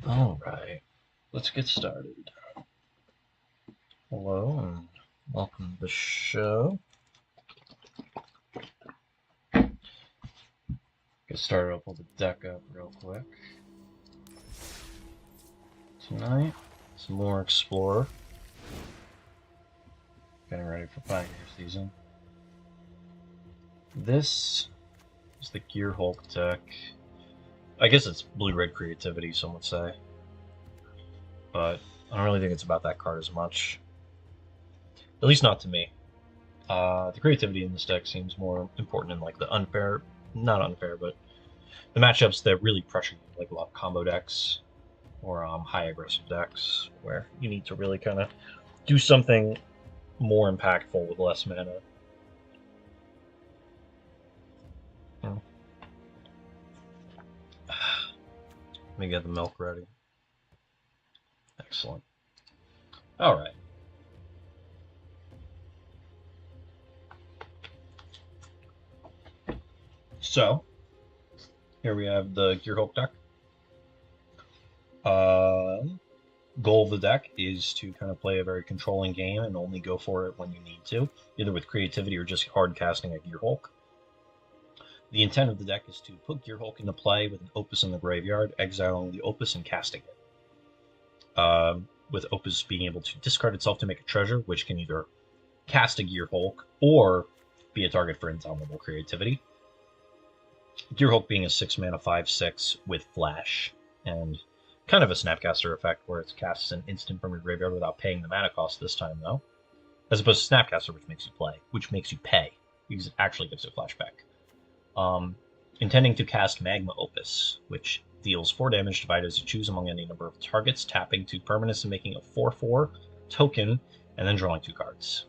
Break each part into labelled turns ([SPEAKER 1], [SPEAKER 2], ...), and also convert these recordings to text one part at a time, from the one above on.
[SPEAKER 1] Alright, let's get started. Hello and welcome to the show. Get started up with the deck up real quick. Tonight, some more Explorer. Getting ready for Pioneer season. This is the Gearhulk deck. I guess it's blue-red creativity, some would say. But I don't really think it's about that card as much. At least not to me. The creativity in this deck seems more important in like the unfair, not unfair, but the matchups that really pressure you, like a lot of combo decks or high aggressive decks, where you need to really kind of do something more impactful with less mana. Let me get the milk ready. Excellent. All right. So, here we have the Gearhulk deck. Goal of the deck is to kind of play a very controlling game and only go for it when you need to, either with creativity or just hard casting a Gearhulk. The intent of the deck is to put Gearhulk into play with an Opus in the graveyard, exiling the Opus and casting it. With Opus being able to discard itself to make a treasure, which can either cast a Gearhulk or be a target for indomitable creativity. Gearhulk being a 6-mana 5/6 with Flash, and kind of a Snapcaster effect where it casts an instant from your graveyard without paying the mana cost this time, though. As opposed to Snapcaster, which makes you pay, because it actually gives it flashback. Intending to cast Magma Opus, which deals 4 damage divided as you choose among any number of targets, tapping 2 permanents and making a 4/4 token, and then drawing 2 cards.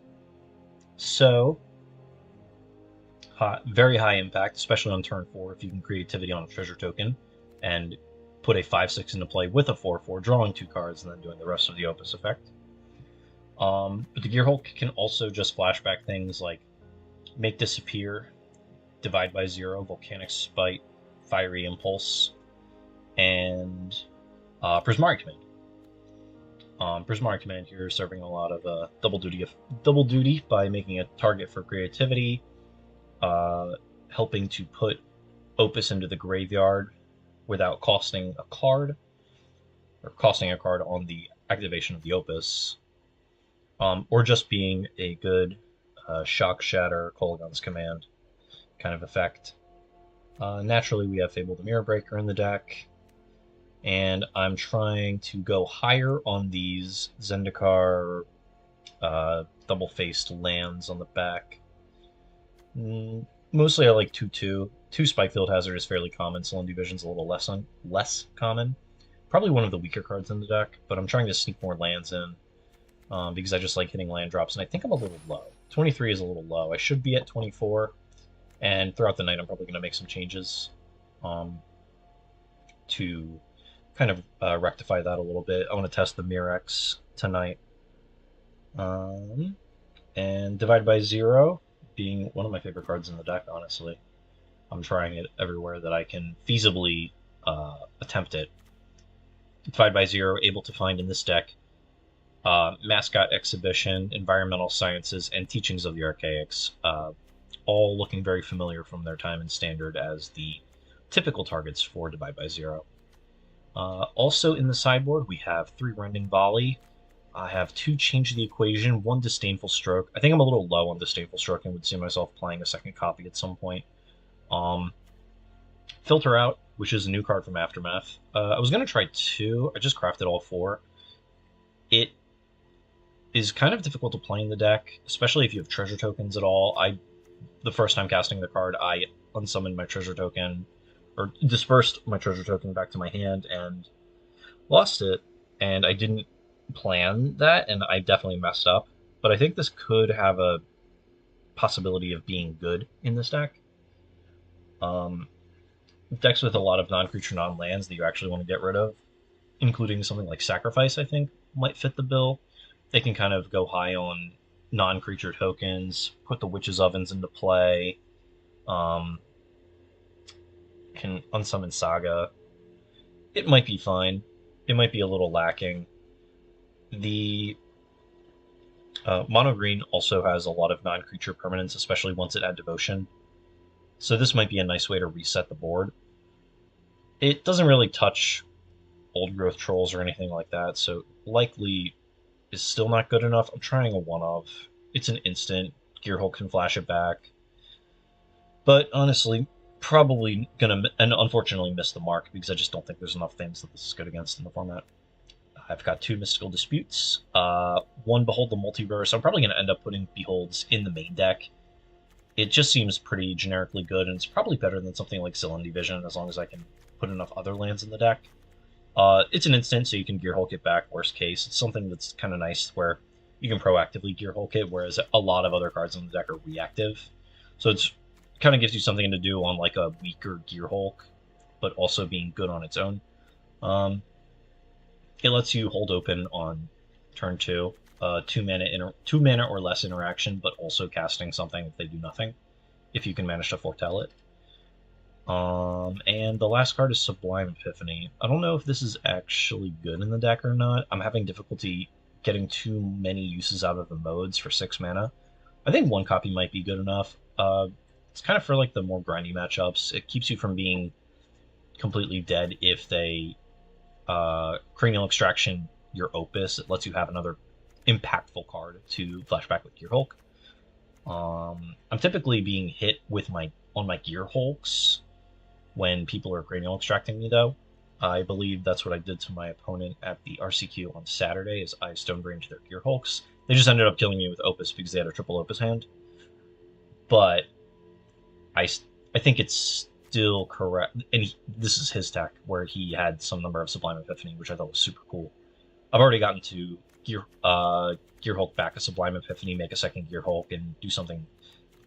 [SPEAKER 1] So, very high impact, especially on turn 4 if you can creativity on a treasure token, and put a 5/6 into play with a 4/4, drawing 2 cards, and then doing the rest of the Opus effect. But the Gearhulk can also just flashback things like Make Disappear, Divide by Zero, Volcanic Spite, Fiery Impulse, and Prismari Command. Prismari Command here serving a lot of double duty by making a target for creativity, helping to put Opus into the graveyard without costing a card, or costing a card on the activation of the Opus, or just being a good Shock, Shatter, Kolaghan's Command kind of effect. Naturally, we have Fable the Mirror Breaker in the deck, and I'm trying to go higher on these Zendikar double-faced lands on the back. Mostly I like 2/2. 2 Spikefield Hazard is fairly common, Sullen Division's a little less common. Probably one of the weaker cards in the deck, but I'm trying to sneak more lands in because I just like hitting land drops, and I think I'm a little low. 23 is a little low. I should be at 24, and throughout the night I'm probably going to make some changes to kind of rectify that a little bit. I want to test the Mirex tonight. And Divide by Zero being one of my favorite cards in the deck, honestly. I'm trying it everywhere that I can feasibly attempt it. Divide by Zero, able to find in this deck Mascot Exhibition, Environmental Sciences, and Teachings of the Archaics, all looking very familiar from their time in Standard as the typical targets for Divide by Zero. Also in the sideboard, we have 3 Rending Volley. I have 2 Change the Equation, 1 Disdainful Stroke. I think I'm a little low on Disdainful Stroke and would see myself playing a second copy at some point. Filter Out, which is a new card from Aftermath. I was going to try 2. I just crafted all 4. It is kind of difficult to play in the deck, especially if you have treasure tokens at all. The first time casting the card, I unsummoned my treasure token, or dispersed my treasure token back to my hand and lost it, and I didn't plan that, and I definitely messed up. But I think this could have a possibility of being good in this deck. Decks with a lot of non-creature, non-lands that you actually want to get rid of, including something like Sacrifice, I think might fit the bill. They can kind of go high on non-creature tokens, put the Witch's Ovens into play, can unsummon Saga. It might be fine. it might be a little lacking. The mono green also has a lot of non-creature permanents, especially once it had devotion. So this might be a nice way to reset the board. It doesn't really touch old growth trolls or anything like that, so likely is still not good enough. I'm trying a one of. It's an instant. Gearhulk can flash it back. But honestly, probably gonna and unfortunately miss the mark because I just don't think there's enough things that this is good against in the format. I've got two Mystical Disputes, one Behold the Multiverse. I'm probably going to end up putting Beholds in the main deck. It just seems pretty generically good, and it's probably better than something like Cylindy Vision as long as I can put enough other lands in the deck. It's an instant, so you can Gearhulk it back, worst case. It's something that's kind of nice where you can proactively Gearhulk it, whereas a lot of other cards in the deck are reactive. So it's kind of gives you something to do on like a weaker Gearhulk, but also being good on its own. It lets you hold open on turn 2, 2 mana or less interaction, but also casting something if they do nothing, if you can manage to foretell it. And the last card is Sublime Epiphany. I don't know if this is actually good in the deck or not. I'm having difficulty getting too many uses out of the modes for 6 mana. I think one copy might be good enough. It's kind of for like the more grindy matchups. It keeps you from being completely dead if they Cranial Extraction your Opus. It lets you have another impactful card to flashback with Gearhulk. I'm typically being hit with my Gearhulks when people are cranial extracting me, though. I believe that's what I did to my opponent at the RCQ on Saturday, is I stone brained their Gearhulks. They just ended up killing me with Opus because they had a triple Opus hand. But I think it's still correct. And this is his tech, where he had some number of Sublime Epiphany, which I thought was super cool. I've already gotten to Gearhulk back a Sublime Epiphany, make a second Gearhulk, and do something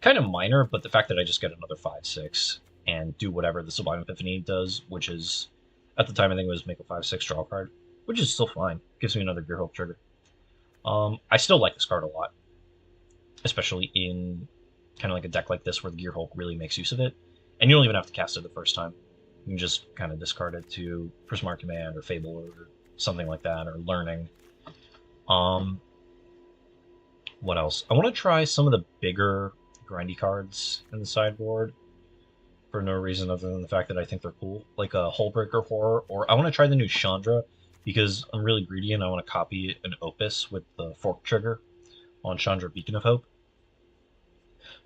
[SPEAKER 1] kind of minor, but the fact that I just get another 5/6 and do whatever the Sublime Epiphany does, which is, at the time I think it was make a 5/6 draw card, which is still fine. Gives me another Gearhulk trigger. I still like this card a lot, especially in kind of like a deck like this where the Gearhulk really makes use of it. And you don't even have to cast it the first time. You can just kind of discard it to Prismark Command or Fable or something like that, or Learning. What else? I want to try some of the bigger grindy cards in the sideboard for no reason other than the fact that I think they're cool, like a Hullbreaker Horror, or I want to try the new Chandra because I'm really greedy and I want to copy an Opus with the Fork trigger on Chandra Beacon of Hope.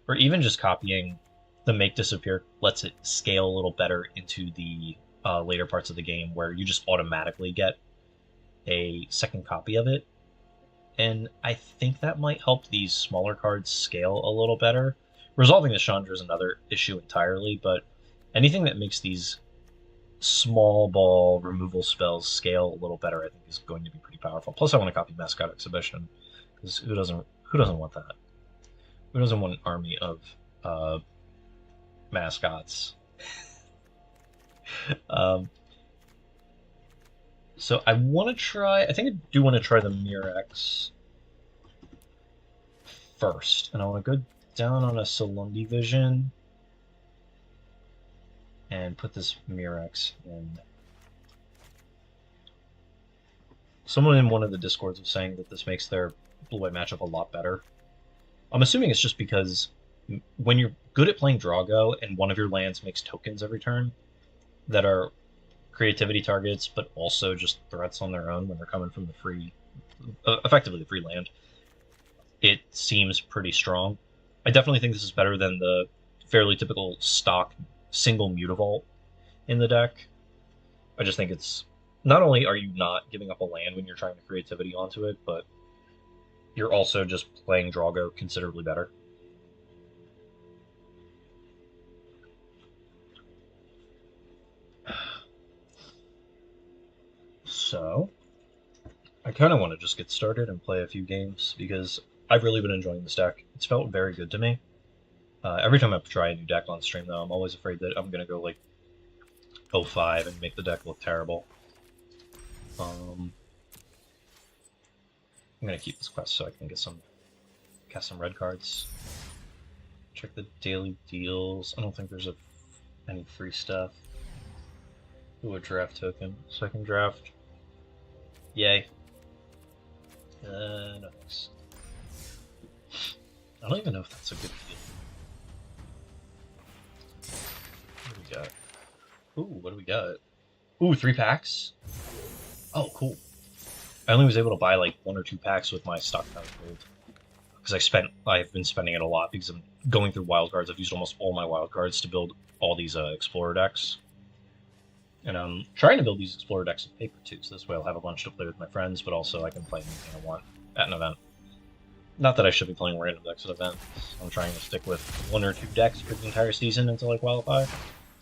[SPEAKER 1] Or even just copying the Make Disappear lets it scale a little better into the later parts of the game where you just automatically get a second copy of it. And I think that might help these smaller cards scale a little better. Resolving the Chandra is another issue entirely, but anything that makes these small ball removal spells scale a little better, I think, is going to be pretty powerful. Plus, I want to copy Mascot Exhibition because who doesn't want that? Who doesn't want an army of mascots? So I want to try. I think I do want to try the Murex first, and I want to go down on a Cylindy Vision and put this Murex in. Someone in one of the discords was saying that this makes their blue-white matchup a lot better. I'm assuming it's just because when you're good at playing Drago and one of your lands makes tokens every turn that are creativity targets, but also just threats on their own when they're coming from the free, effectively the free land, it seems pretty strong. I definitely think this is better than the fairly typical stock single Mutavault in the deck. I just think it's, not only are you not giving up a land when you're trying to creativity onto it, but you're also just playing Drago considerably better. So, I kind of want to just get started and play a few games because I've really been enjoying this deck. It's felt very good to me. Every time I try a new deck on stream, though, I'm always afraid that I'm going to go like 0-5 and make the deck look terrible. I'm going to keep this quest so I can get cast some red cards. Check the daily deals. I don't think there's any free stuff. Ooh, a draft token. So I can draft Yay. No thanks. I don't even know if that's a good deal. What do we got? Ooh, what do we got? Ooh, 3 packs? Oh, cool. I only was able to buy like 1 or 2 packs with my stockpile gold. Because I've been spending it a lot because I'm going through wildcards. I've used almost all my wildcards to build all these Explorer decks. And I'm trying to build these Explorer decks with paper too, so this way I'll have a bunch to play with my friends, but also I can play anything I want at an event. Not that I should be playing random decks at events. I'm trying to stick with 1 or 2 decks for the entire season until I qualify.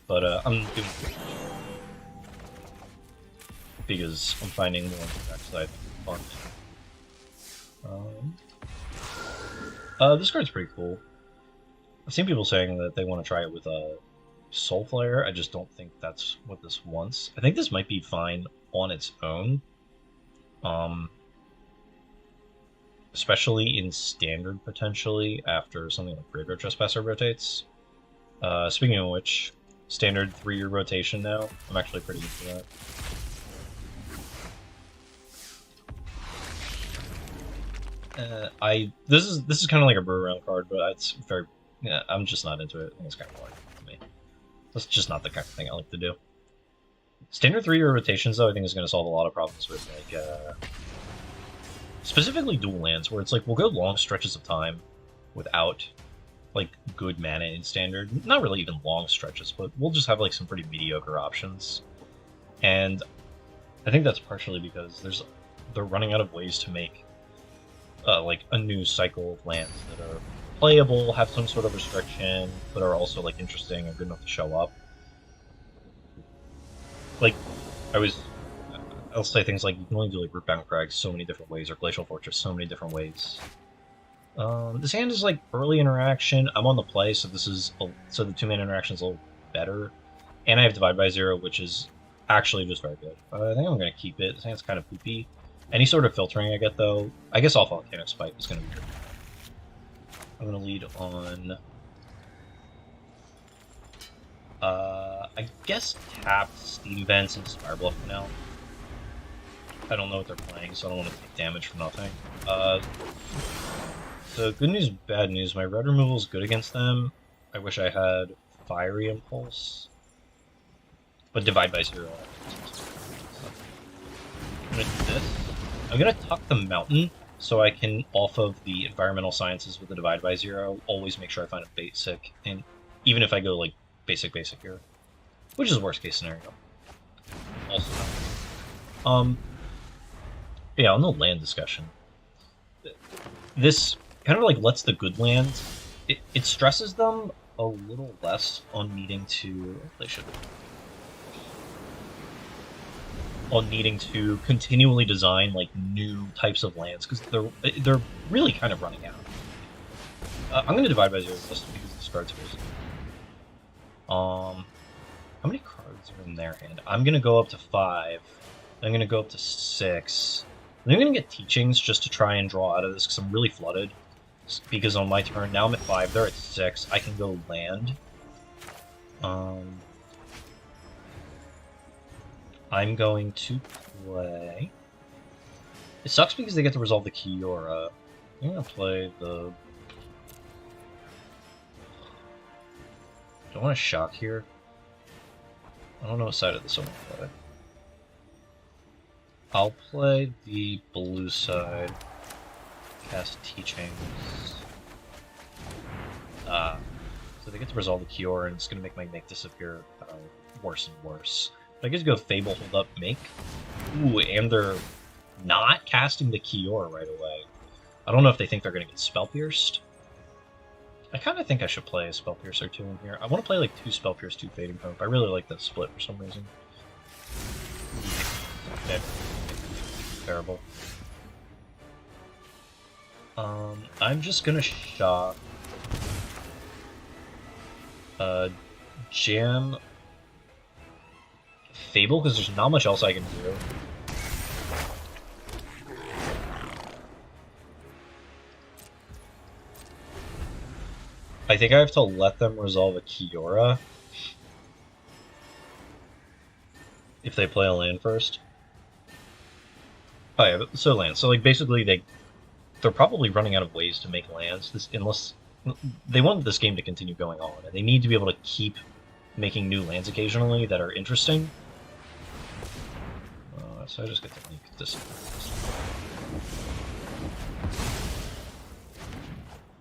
[SPEAKER 1] But I'm doing pretty because I'm finding more decks that I think are fun. This card's pretty cool. I've seen people saying that they want to try it with a Soul Flare. I just don't think that's what this wants. I think this might be fine on its own. Especially in Standard, potentially, after something like Graveyard Trespasser rotates. Speaking of which, Standard 3-year rotation now. I'm actually pretty into that. This is kind of like a brew around card, but it's very I'm just not into it. I think it's kind of boring to me. That's just not the kind of thing I like to do. Standard 3-year rotations, though, I think is going to solve a lot of problems with like specifically dual lands, where it's like we'll go long stretches of time without like good mana in Standard. Not really even long stretches, but we'll just have like some pretty mediocre options. And I think that's partially because they're running out of ways to make like a new cycle of lands that are playable, have some sort of restriction, but are also like interesting and good enough to show up. Like, I'll say things like you can only do like Rootbound Crag so many different ways, or Glacial Fortress so many different ways. This hand is like early interaction. I'm on the play, so so the 2-man interaction is a little better, and I have Divide by Zero, which is actually just very good. I think I'm gonna keep it. This hand's kind of poopy. Any sort of filtering I get, though, I guess All Volcanic Spike is going to be good. I'm going to lead on... I guess tap Steam Vents and Spire Bluff for now. I don't know what they're playing, so I don't want to take damage for nothing. So good news, bad news. My red removal is good against them. I wish I had Fiery Impulse. But Divide by Zero. I'm going to do this. I'm going to tuck the mountain so I can, off of the environmental sciences with the Divide by Zero, always make sure I find a basic, and even if I go like basic here, which is worst case scenario. Also, yeah, on the land discussion, this kind of like lets the good lands, it stresses them a little less on needing to, on needing to continually design like new types of lands, because they're really kind of running out. I'm going to Divide by Zero just because this card's crazy. How many cards are in their hand? I'm going to go up to 5. I'm going to go up to 6. I'm going to get Teachings just to try and draw out of this because I'm really flooded. Because on my turn, now I'm at 5, they're at 6. I can go land. I'm going to play... It sucks because they get to resolve the Kiora. I'm going to play the... Do I want to shock here? I don't know what side of this I want to play. I'll play the blue side. Cast Teachings. So they get to resolve the Kiora, and it's going to make my make disappear worse and worse. I get to go Fable, Hold Up, Make. Ooh, and they're not casting the Kiora right away. I don't know if they think they're going to get Spell Pierced. I kind of think I should play a Spell Pierce or 2 in here. I want to play like 2 Spell Pierce, 2 Fading Hope. I really like that split for some reason. Okay. Terrible. I'm just gonna shock. Jam Fable, because there's not much else I can do. I think I have to let them resolve a Kiora if they play a land first. Oh yeah, so lands. So like basically they're probably running out of ways to make lands. This unless they want this game to continue going on, and they need to be able to keep making new lands occasionally that are interesting. So I just get to make this.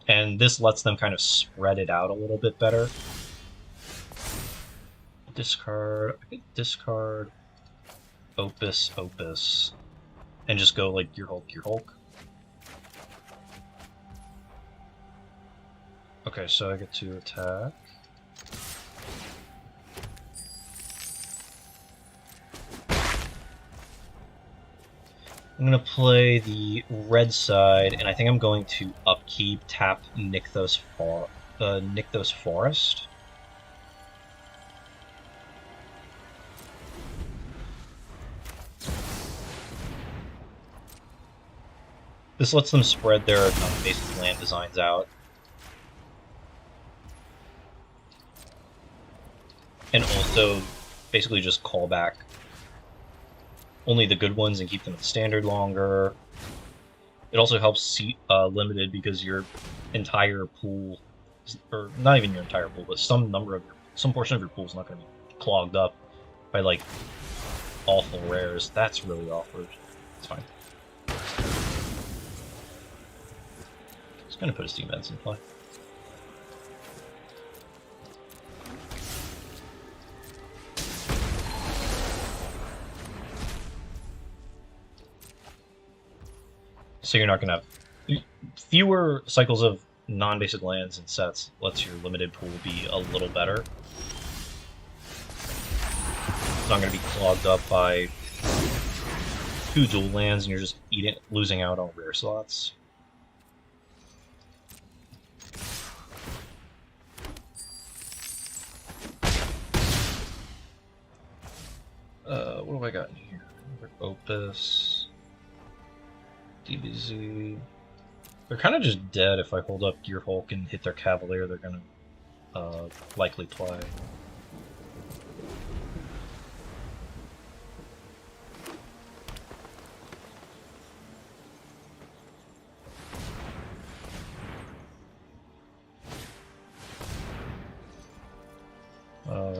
[SPEAKER 1] And this lets them kind of spread it out a little bit better. Discard. I think discard Opus, Opus, and just go like Gearhulk, Gearhulk. Okay, so I get to attack. I'm going to play the red side, and I think I'm going to upkeep, tap Nykthos Forest. This lets them spread their basic land designs out. And also basically just call back only the good ones and keep them in standard longer. It also helps seat limited because your entire pool, or not even your entire pool, but some portion of your pool is not going to be clogged up by like awful rares. That's really awkward. It's fine. Just gonna put a Steam Vents in play. So you're not going to have fewer cycles of non-basic lands and sets lets your limited pool be a little better. It's not going to be clogged up by 2 dual lands and you're just losing out on rare slots. What have I got in here? Opus, DBZ. They're kind of just dead if I hold up Gearhulk and hit their Cavalier. They're gonna likely play.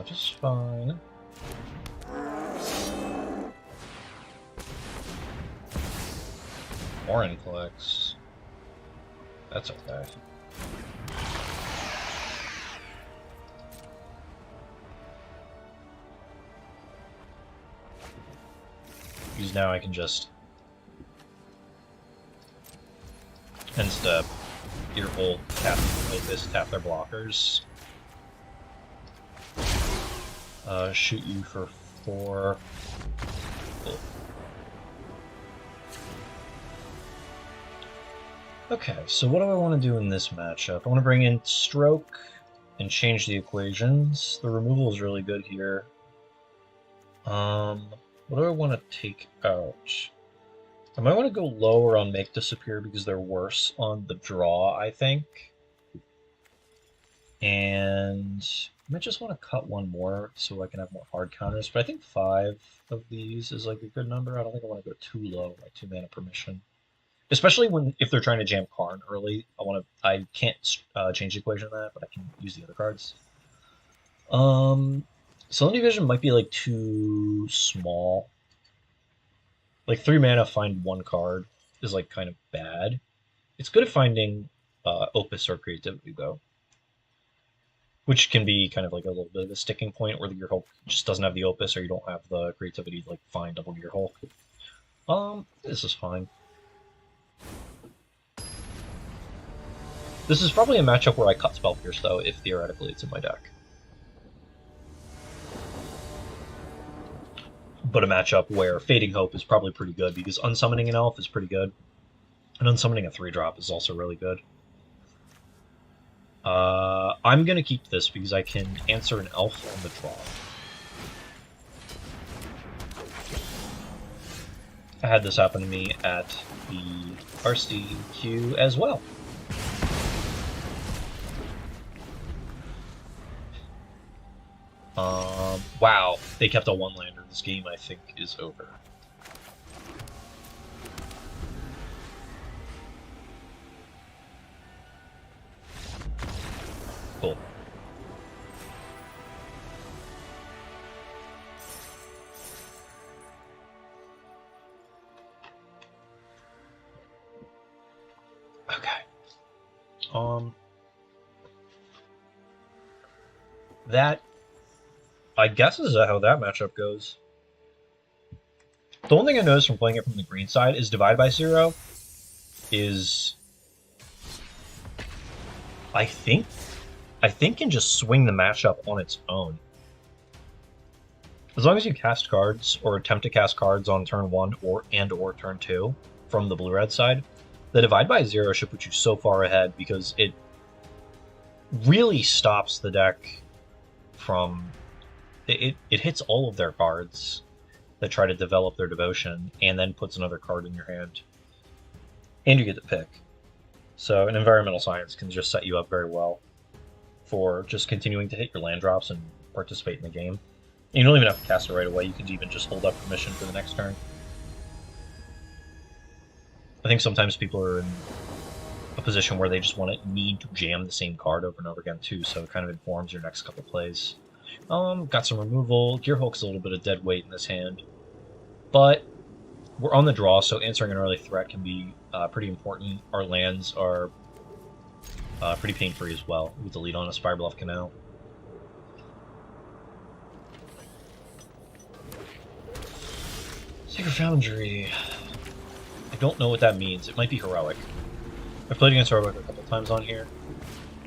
[SPEAKER 1] Just fine. Vorinclex. That's okay. Because now I can just end step, Gearhulk, tap Opus, tap their blockers. Shoot you for 4. Cool. Okay, so what do I want to do in this matchup? I want to bring in Stroke and change the equations. The removal is really good here. What do I want to take out? I might want to go lower on Make Disappear because they're worse on the draw, I think. And I might just want to cut one more so I can have more hard counters. But I think 5 of these is like a good number. I don't think I want to go too low, like 2 mana permission. Especially if they're trying to jam Karn early. I can't change the equation of that, but I can use the other cards. Salinity Vision might be like too small. Like 3 mana, find 1 card is like kind of bad. It's good at finding Opus or Creativity though, which can be kind of like a little bit of a sticking point where the Gearhulk just doesn't have the Opus or you don't have the Creativity to like find double Gearhulk. This is fine. This is probably a matchup where I cut Spell Pierce though, if theoretically it's in my deck. But a matchup where Fading Hope is probably pretty good because unsummoning an elf is pretty good. And unsummoning a 3-drop is also really good. I'm going to keep this because I can answer an elf on the draw. I had this happen to me at the RCQ as well. Wow, they kept a 1-lander. This game, I think, is over. Cool. Okay. That, I guess, is how that matchup goes. The only thing I noticed from playing it from the green side is Divide by Zero is, I think can just swing the matchup on its own. As long as you cast cards or attempt to cast cards on turn 1 or turn 2 from the blue-red side, the Divide by Zero should put you so far ahead because it really stops the deck from... It hits all of their cards that try to develop their devotion and then puts another card in your hand. And you get to pick. So an environmental science can just set you up very well for just continuing to hit your land drops and participate in the game. And you don't even have to cast it right away, you can even just hold up permission for the next turn. I think sometimes people are in a position where they just need to jam the same card over and over again too, so it kind of informs your next couple plays. Got some removal. Gearhulk's a little bit of dead weight in this hand. But we're on the draw, so answering an early threat can be pretty important. Our lands are pretty pain-free as well, with the lead on a Spirebluff Canal. Sacred Foundry. I don't know what that means. It might be heroic. I've played against heroic a couple times on here,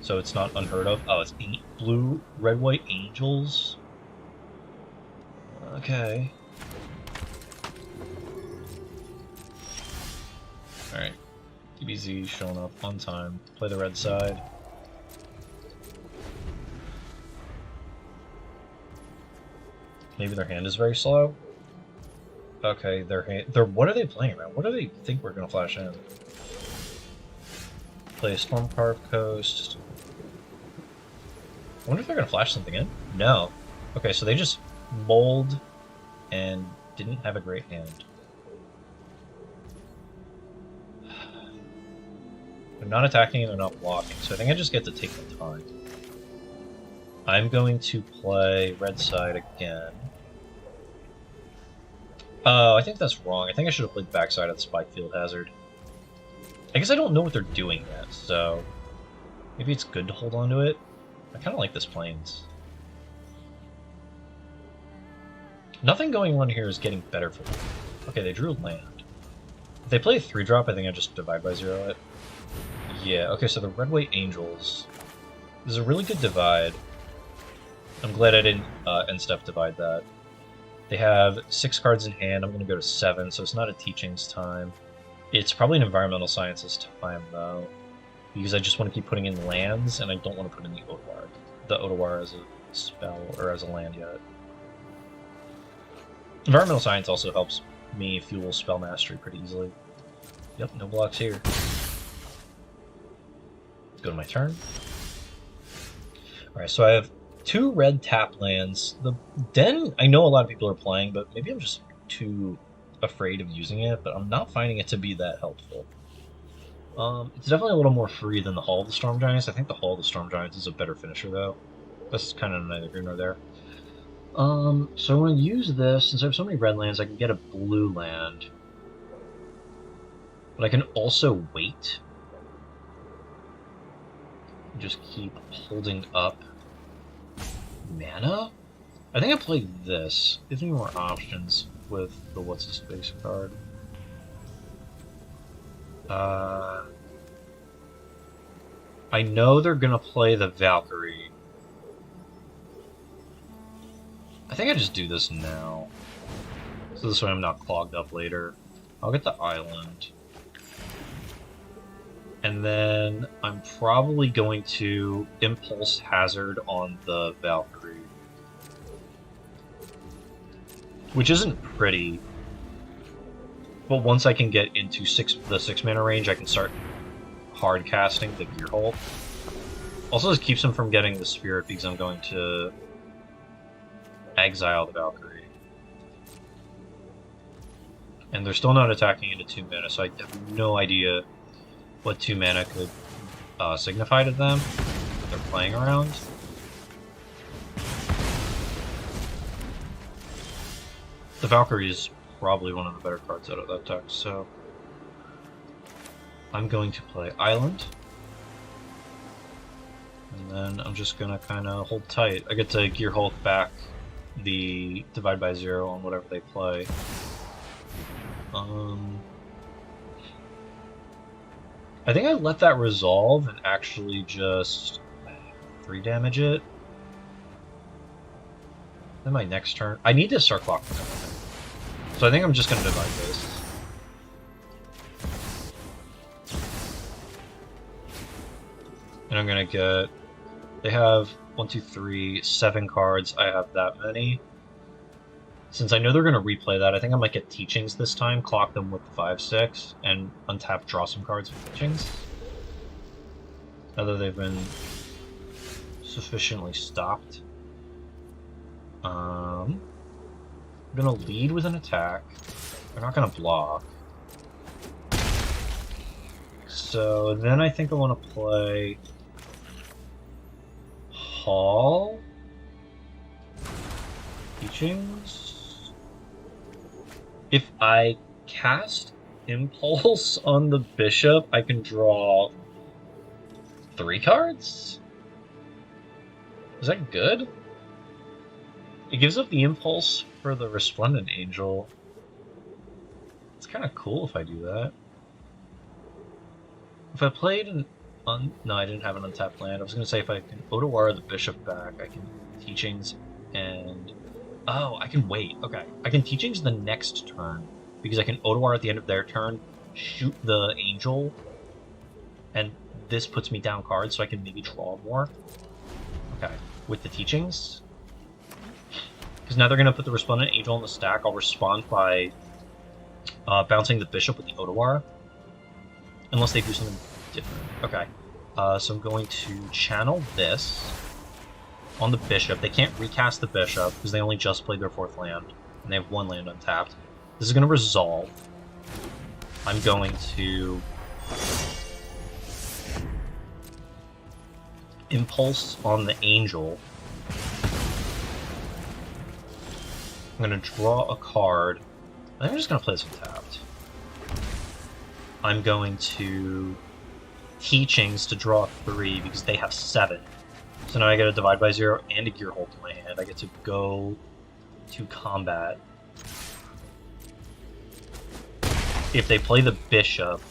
[SPEAKER 1] so it's not unheard of. Oh, it's blue, red, white angels. Okay. Alright. DBZ showing up on time. Play the red side. Maybe their hand is very slow. Okay, what are they playing around? What do they think we're gonna flash in? Play Stormcarved Coast. I wonder if they're gonna flash something in? No. Okay, so they just mold and didn't have a great hand. They're not attacking and they're not blocking, so I think I just get to take the time. I'm going to play red side again. Oh, I think that's wrong. I think I should have played backside at Spike Field Hazard. I guess I don't know what they're doing yet, so maybe it's good to hold on to it. I kind of like this Plains. Nothing going on here is getting better for them. Okay, they drew land. If they play a 3-drop, I think I just Divide by Zero it. Yeah, okay, so the Red White Angels. This is a really good divide. I'm glad I didn't end-step divide that. They have 6 cards in hand. I'm going to go to 7, so it's not a Teachings time. It's probably an Environmental Sciences time, though, because I just want to keep putting in lands, and I don't want to put in the Otawar as a spell, or as a land yet. Environmental Science also helps me fuel spell mastery pretty easily. Yep, no blocks here. Go to my turn. Alright, so I have 2 red tap lands. The Den, I know a lot of people are playing, but maybe I'm just too afraid of using it, but I'm not finding it to be that helpful. It's definitely a little more free than the Hall of the Storm Giants. I think the Hall of the Storm Giants is a better finisher, though. That's kind of neither here nor there. So I want to use this. Since I have so many red lands, I can get a blue land. But I can also wait. Just keep holding up mana? I think I played this. Gives me more options with the what's-his-face card. I know they're gonna play the Valkyrie. I think I just do this now. So this way I'm not clogged up later. I'll get the island. And then I'm probably going to Impulse Hazard on the Valkyrie. Which isn't pretty. But once I can get into the 6-mana range, I can start hard casting the Gearhulk. Also, this keeps him from getting the Spirit because I'm going to exile the Valkyrie. And they're still not attacking into 2 mana, so I have no idea what 2 mana could signify to them. that they're playing around. The Valkyrie is probably one of the better cards out of that deck, so I'm going to play Island. And then I'm just gonna kind of hold tight. I get to Gearhulk back the Divide by Zero on whatever they play. I think I let that resolve and actually just 3 damage it. Then my next turn, I need to start clocking everything. So I think I'm just gonna divide this. And I'm gonna get, they have 1, 2, 3, 7 cards. I have that many. Since I know they're gonna replay that, I think I might get Teachings this time, clock them with the 5, 6, and untap, draw some cards with Teachings. Now that they've been sufficiently stopped. I'm gonna lead with an attack. They're not gonna block. So then I think I want to play Hall. Teachings. If I cast Impulse on the Bishop, I can draw 3 cards? Is that good? It gives up the Impulse for the Resplendent Angel. It's kind of cool if I do that. If I played an... no, I didn't have an untapped land. I was going to say if I can Otawara the Bishop back, I can Teachings and... Oh, I can wait. Okay. I can Teachings the next turn, because I can Otawara at the end of their turn, shoot the Angel, and this puts me down cards, so I can maybe draw more. Okay. With the Teachings. Because now they're going to put the Resplendent Angel on the stack. I'll respond by bouncing the Bishop with the Otawara. Unless they do something different. Okay. So I'm going to channel this on the Bishop. They can't recast the Bishop because they only just played their 4th land. And they have 1 land untapped. This is going to resolve. I'm going to Impulse on the Angel. I'm going to draw a card. I think I'm just going to play this untapped. I'm going to Teachings to draw 3 because they have 7. So now I get a Divide by Zero and a Gearhulk in my hand. I get to go to combat. If they play the Bishop,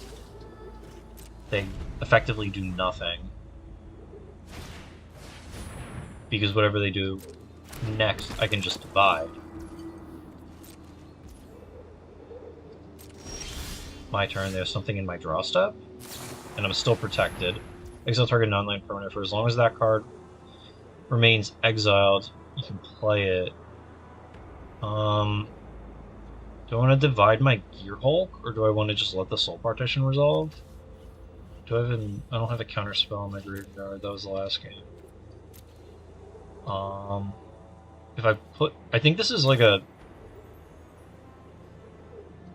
[SPEAKER 1] they effectively do nothing. Because whatever they do next, I can just divide. My turn, there's something in my draw step, and I'm still protected. Exile target non-land permanent for as long as that card remains exiled, you can play it. Do I want to divide my Gearhulk, or do I want to just let the Soul Partition resolve? Do I have an... I don't have a counter spell in my graveyard, that was the last game. If I put... I think this is like a...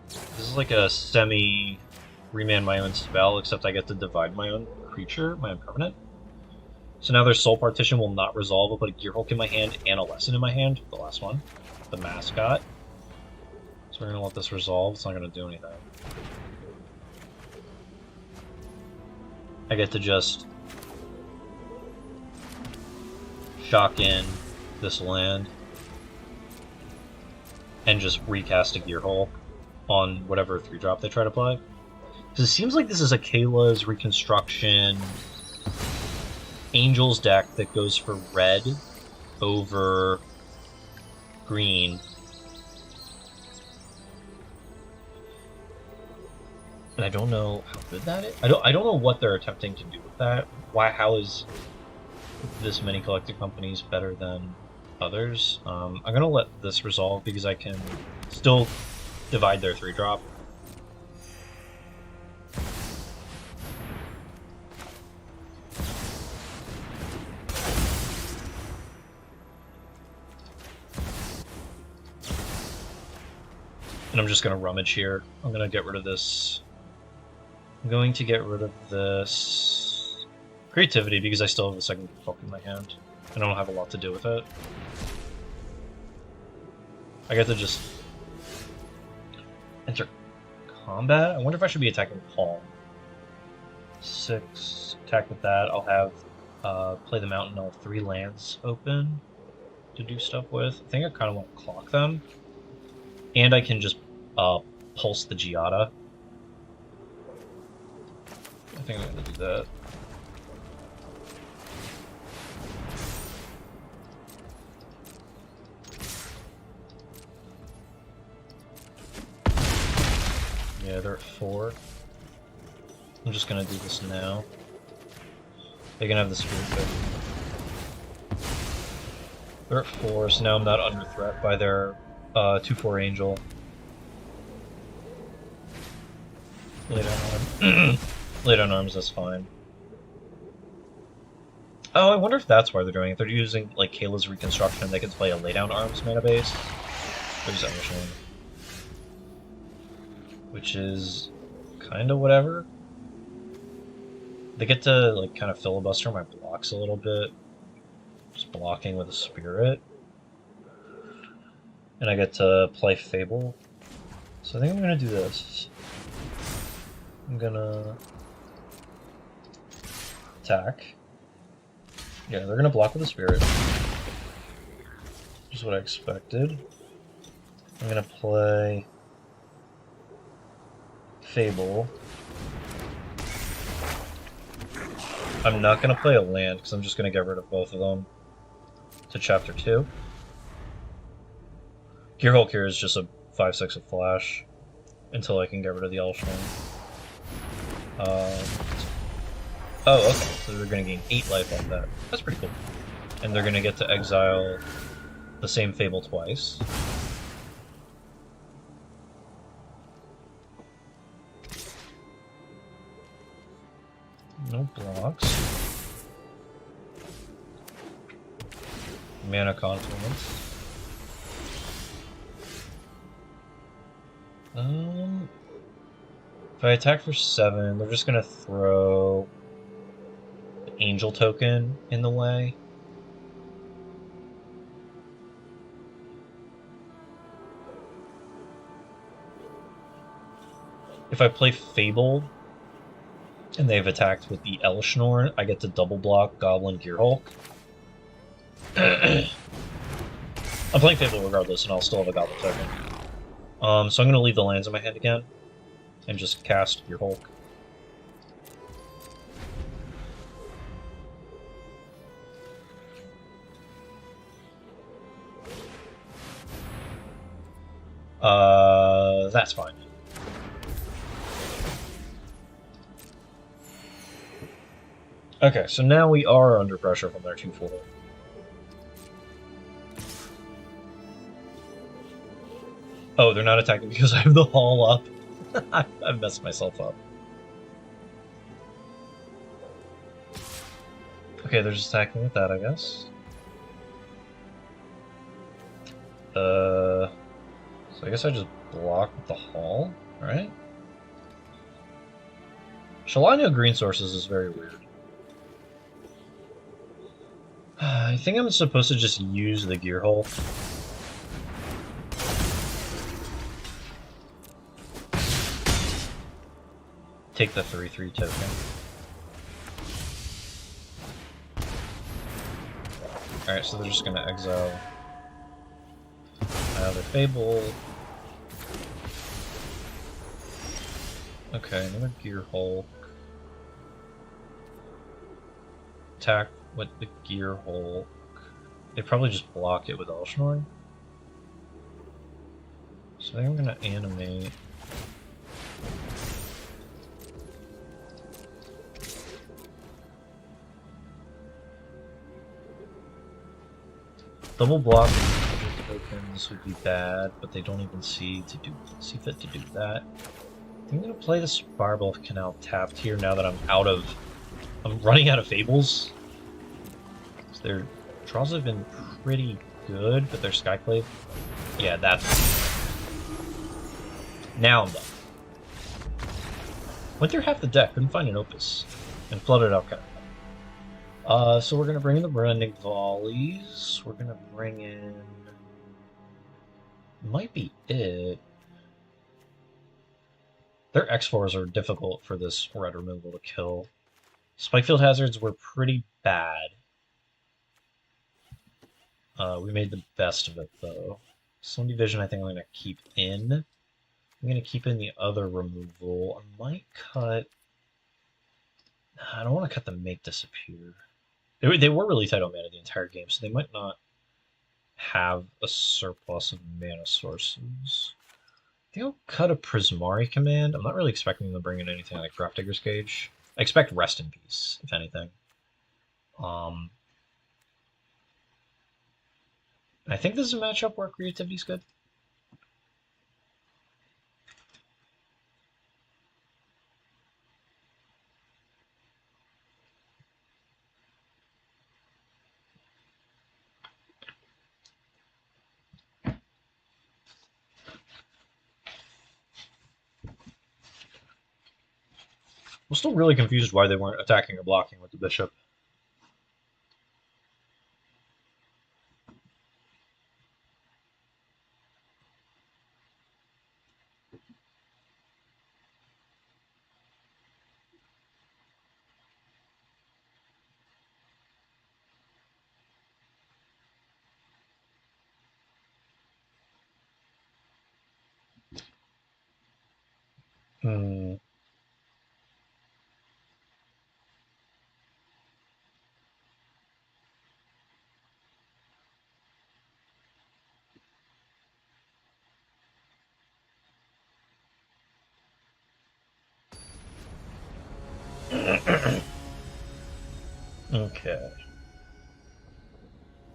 [SPEAKER 1] This is like a semi-remand my own spell, except I get to divide my own creature, my own permanent. So now their Soul Partition will not resolve. I'll put a Gearhulk in my hand and a Lesson in my hand, the last one, the mascot. So we're going to let this resolve, it's not going to do anything. I get to just shock in this land and just recast a Gearhulk on whatever 3-drop they try to play. Because it seems like this is a Kayla's Reconstruction Angels deck that goes for red over green. And I don't know how good that is. I don't know what they're attempting to do with that. How is this many collecting companies better than others? I'm gonna let this resolve because I can still divide their 3-drop. And I'm just going to rummage here. I'm going to get rid of this. I'm going to get rid of this. Creativity, because I still have a second Gearhulk in my hand. I don't have a lot to do with it. I get to just enter combat. I wonder if I should be attacking Paul. 6, attack with that. I'll have play the mountain. I'll have 3 lands open to do stuff with. I think I kind of want to clock them. And I can just pulse the Giada. I think I'm going to do that. Yeah, they're at 4. I'm just gonna do this now. They can have the spirit pick. They're at 4, so now I'm not under threat by their 2/4 angel. Lay down arm. Lay down arms, that's fine. Oh, I wonder if that's why they're doing it. They're using like Kayla's reconstruction. They can play a lay down arms mana base. There's Emerson. Which is kind of whatever. They get to like kind of filibuster my blocks a little bit, just blocking with a spirit, and I get to play Fable. So I think I'm gonna do this. I'm gonna attack. Yeah, they're gonna block with a spirit, which is what I expected. I'm gonna play Fable. I'm not going to play a land because I'm just going to get rid of both of them to Chapter 2. Gearhulk here is just a 5/6 of flash until I can get rid of the Elshman. Oh, okay, so they're going to gain 8 life off that. That's pretty cool. And they're going to get to exile the same Fable twice. No blocks. Mana Confluence. If I attack for 7, they're just gonna throw the Angel token in the way. If I play Fable, and they've attacked with the Elshnorn, I get to double block Goblin Gearhulk. I'm playing Fable regardless, and I'll still have a Goblin token. So I'm going to leave the lands in my hand again, and just cast Gearhulk. That's fine. Okay, so now we are under pressure from their 2/4. Oh, they're not attacking because I have the Hall up. I've messed myself up. Okay, they're just attacking with that, I guess. So I guess I just block with the Hall, right? Shalano Green Sources is very weird. I think I'm supposed to just use the Gearhulk. Take the 3/3 token. Alright, so they're just gonna exile another Fable. Okay, another Gearhulk. Attack with the Gearhulk. They probably just block it with Elshnorn. So I think I'm gonna animate. Double block tokens would be bad, but they don't even see fit to do that. I think I'm gonna play the Sparbelf Canal tapped here now that I'm running out of Fables. So their draws have been pretty good, but their Skyclave, yeah, that's now I'm done. Went through half the deck, couldn't find an Opus, and flooded out kind of. So we're gonna bring in the Branding Volleys. We're gonna bring in. Might be it. Their X4s are difficult for this red removal to kill. Spikefield hazards were pretty bad. We made the best of it though. Some division I think I'm gonna keep in. I'm gonna keep in the other removal. I might cut. I don't want to cut the make disappear. They were really tight on mana the entire game, so they might not have a surplus of mana sources. I think I'll cut a Prismari command. I'm not really expecting them to bring in anything like Grafdigger's Cage. I expect Rest in Peace, if anything. I think this is a matchup where creativity's good. I'm still really confused why they weren't attacking or blocking with the bishop. Hmm. Okay.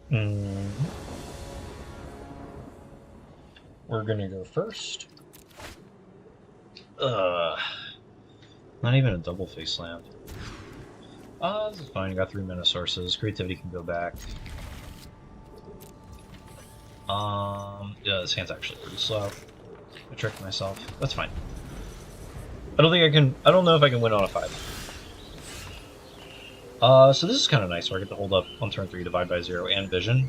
[SPEAKER 1] Hmm. We're gonna go first. Ugh. Not even a double face slam. This is fine. I got 3 mana sources. Creativity can go back. Yeah, this hand's actually pretty slow. I tricked myself. That's fine. I don't think I can. I don't know if I can win on a 5. So this is kind of nice, where I get to hold up on turn 3, Divide by 0, and Vision.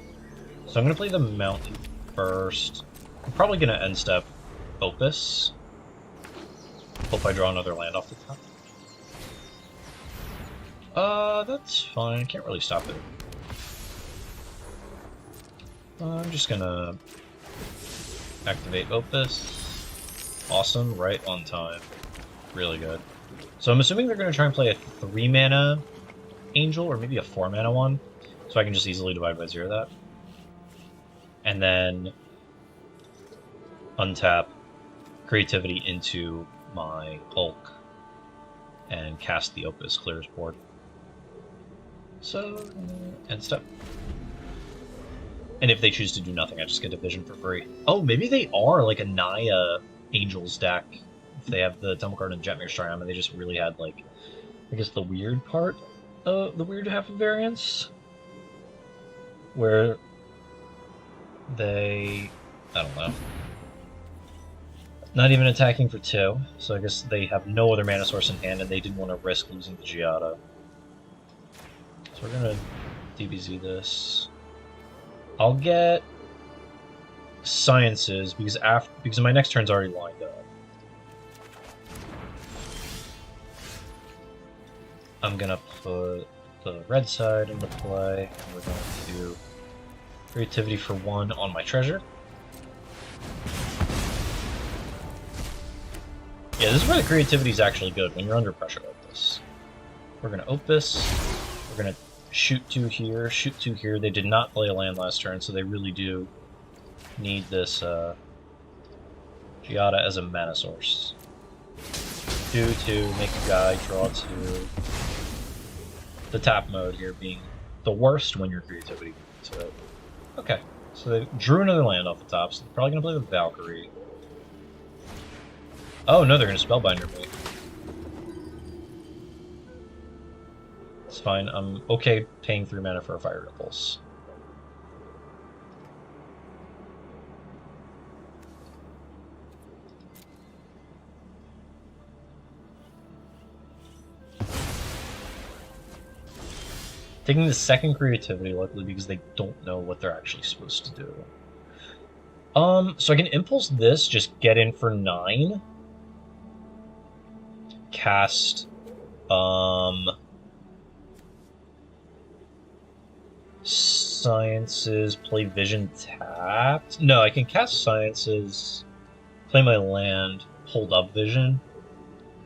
[SPEAKER 1] So I'm going to play the Mountain first. I'm probably going to end step Opus. Hope I draw another land off the top. That's fine. I can't really stop it. I'm just going to activate Opus. Awesome, right on time. Really good. So I'm assuming they're going to try and play a 3 mana Angel, or maybe a 4 mana one, so I can just easily divide by 0 that. And then untap creativity into my Hulk and cast the Opus Clears board. So, end step. And if they choose to do nothing, I just get a Vision for free. Oh, maybe they are like a Naya Angels deck. If they have the Temple Card and Jetmir Striam, and they just really had, like, I guess the weird part, the weird half of variance, where they, I don't know, not even attacking for 2, so I guess they have no other mana source in hand, and they didn't want to risk losing the Giada. So we're gonna DBZ this. I'll get Sciences because my next turn's already lined up. I'm gonna put the red side into play, and we're going to do creativity for 1 on my treasure. Yeah, this is where the creativity is actually good, when you're under pressure like this. We're gonna Opus, we're gonna shoot 2 here, shoot 2 here. They did not play a land last turn, so they really do need this Giada as a mana source. Do 2, make a guy, draw 2. The tap mode here being the worst when your creativity gets to it. Okay, so they drew another land off the top, so they're probably going to play the Valkyrie. Oh no, they're going to Spellbinder me. It's fine, I'm okay paying 3 mana for a Fire Impulse. Taking the second creativity, likely because they don't know what they're actually supposed to do. So I can impulse this, just get in for 9. Cast, Sciences, play Vision tapped. No, I can cast Sciences, play my land, hold up Vision,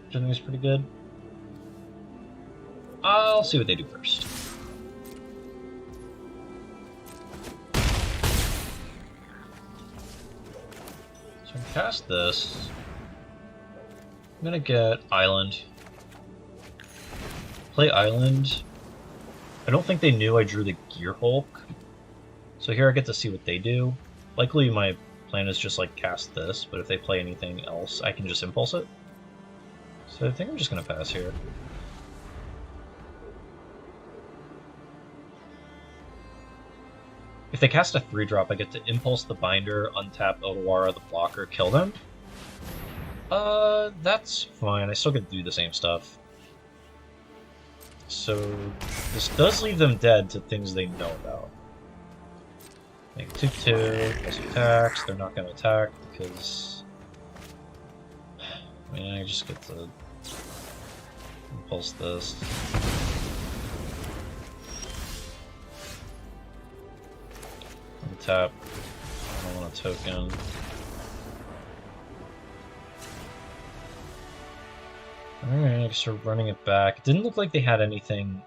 [SPEAKER 1] which I think is pretty good. I'll see what they do first. So I can cast this. I'm gonna get Island. Play Island. I don't think they knew I drew the Gearhulk. So here I get to see what they do. Likely my plan is just like cast this, but if they play anything else, I can just impulse it. So I think I'm just gonna pass here. If they cast a 3-drop, I get to impulse the binder, untap Otawara the blocker, kill them. That's fine. I still get to do the same stuff. So this does leave them dead to things they know about. Make 2/2, plus attacks. They're not going to attack because I mean I just get to impulse this. Untap. I don't want a token. Alright, I guess we're running it back. It didn't look like they had anything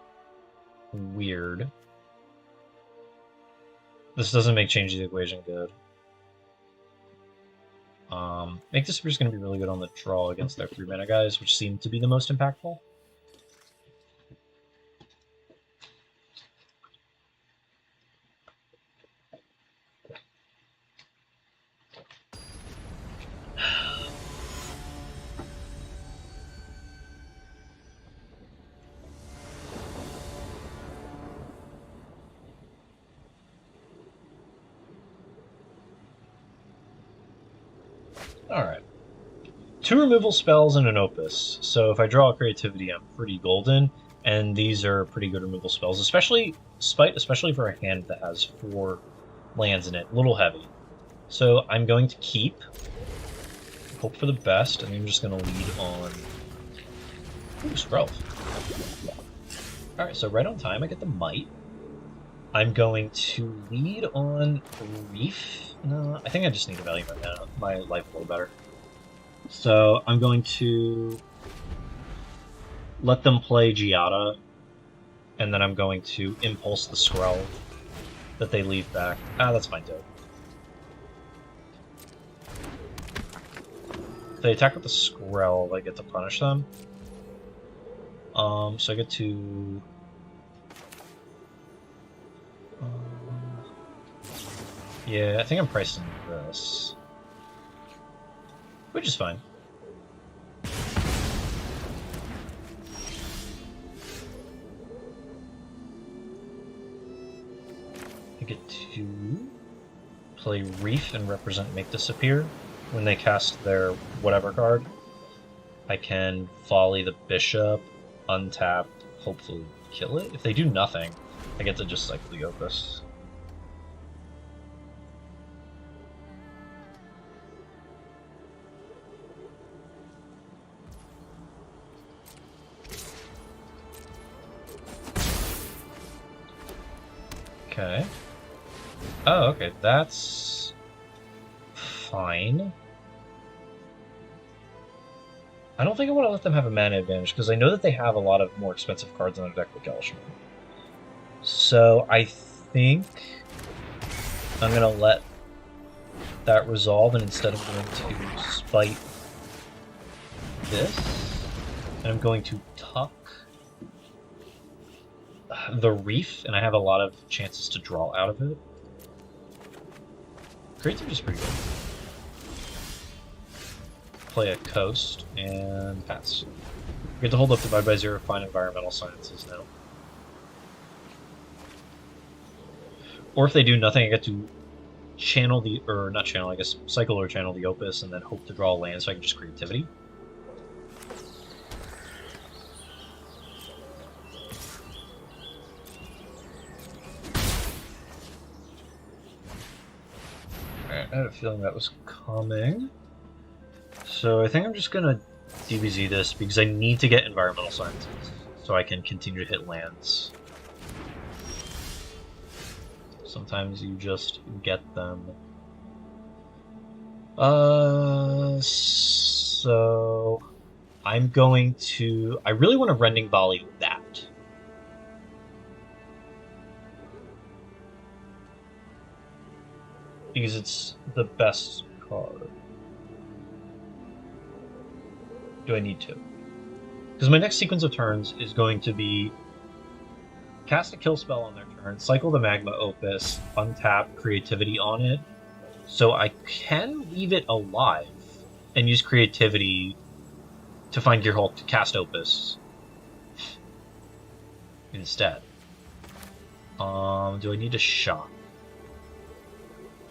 [SPEAKER 1] weird. This doesn't make changing the equation good. Make Disappear is going to be really good on the draw against their 3-mana guys, which seem to be the most impactful. Alright. 2 removal spells and an Opus. So if I draw a Creativity, I'm pretty golden. And these are pretty good removal spells, especially for a hand that has 4 lands in it. A little heavy. So I'm going to keep. Hope for the best, and I'm just going to lead on... Ooh, Scrolf. Alright, so right on time I get the Might. I'm going to lead on Reef. No, I think I just need to value my life a little better. So I'm going to let them play Giada, and then I'm going to impulse the Skrull that they leave back. Ah, that's fine too. If they attack with the Skrull, I get to punish them. So I get to... yeah, I think I'm pricing this. Which is fine. I get to play Reef and represent Make Disappear. When they cast their whatever card, I can volley the Bishop, untap, hopefully kill it. If they do nothing, I get to just cycle the Opus. Okay. Oh, okay, that's fine. I don't think I want to let them have a mana advantage, because I know that they have a lot of more expensive cards on their deck with Gelishman. So I think I'm going to let that resolve, and instead I'm going to spite this, and I'm going to tuck the Reef, and I have a lot of chances to draw out of it. Creativity is pretty good. Play a Coast, and pass. We get to hold up Divide by Zero, find Environmental Sciences now. Or if they do nothing, I get to channel the, or not channel, I guess cycle or channel the Opus, and then hope to draw a land so I can just Creativity. I had a feeling that was coming. So I think I'm just gonna DBZ this because I need to get environmental sciences so I can continue to hit lands. Sometimes you just get them. So I'm going to. I really want to Rending Volley that. Because it's the best card. Do I need to? Because my next sequence of turns is going to be cast a kill spell on their turn, cycle the Magma Opus, untap Creativity on it, so I can leave it alive and use Creativity to find Gearhulk to cast Opus instead. Do I need a shot?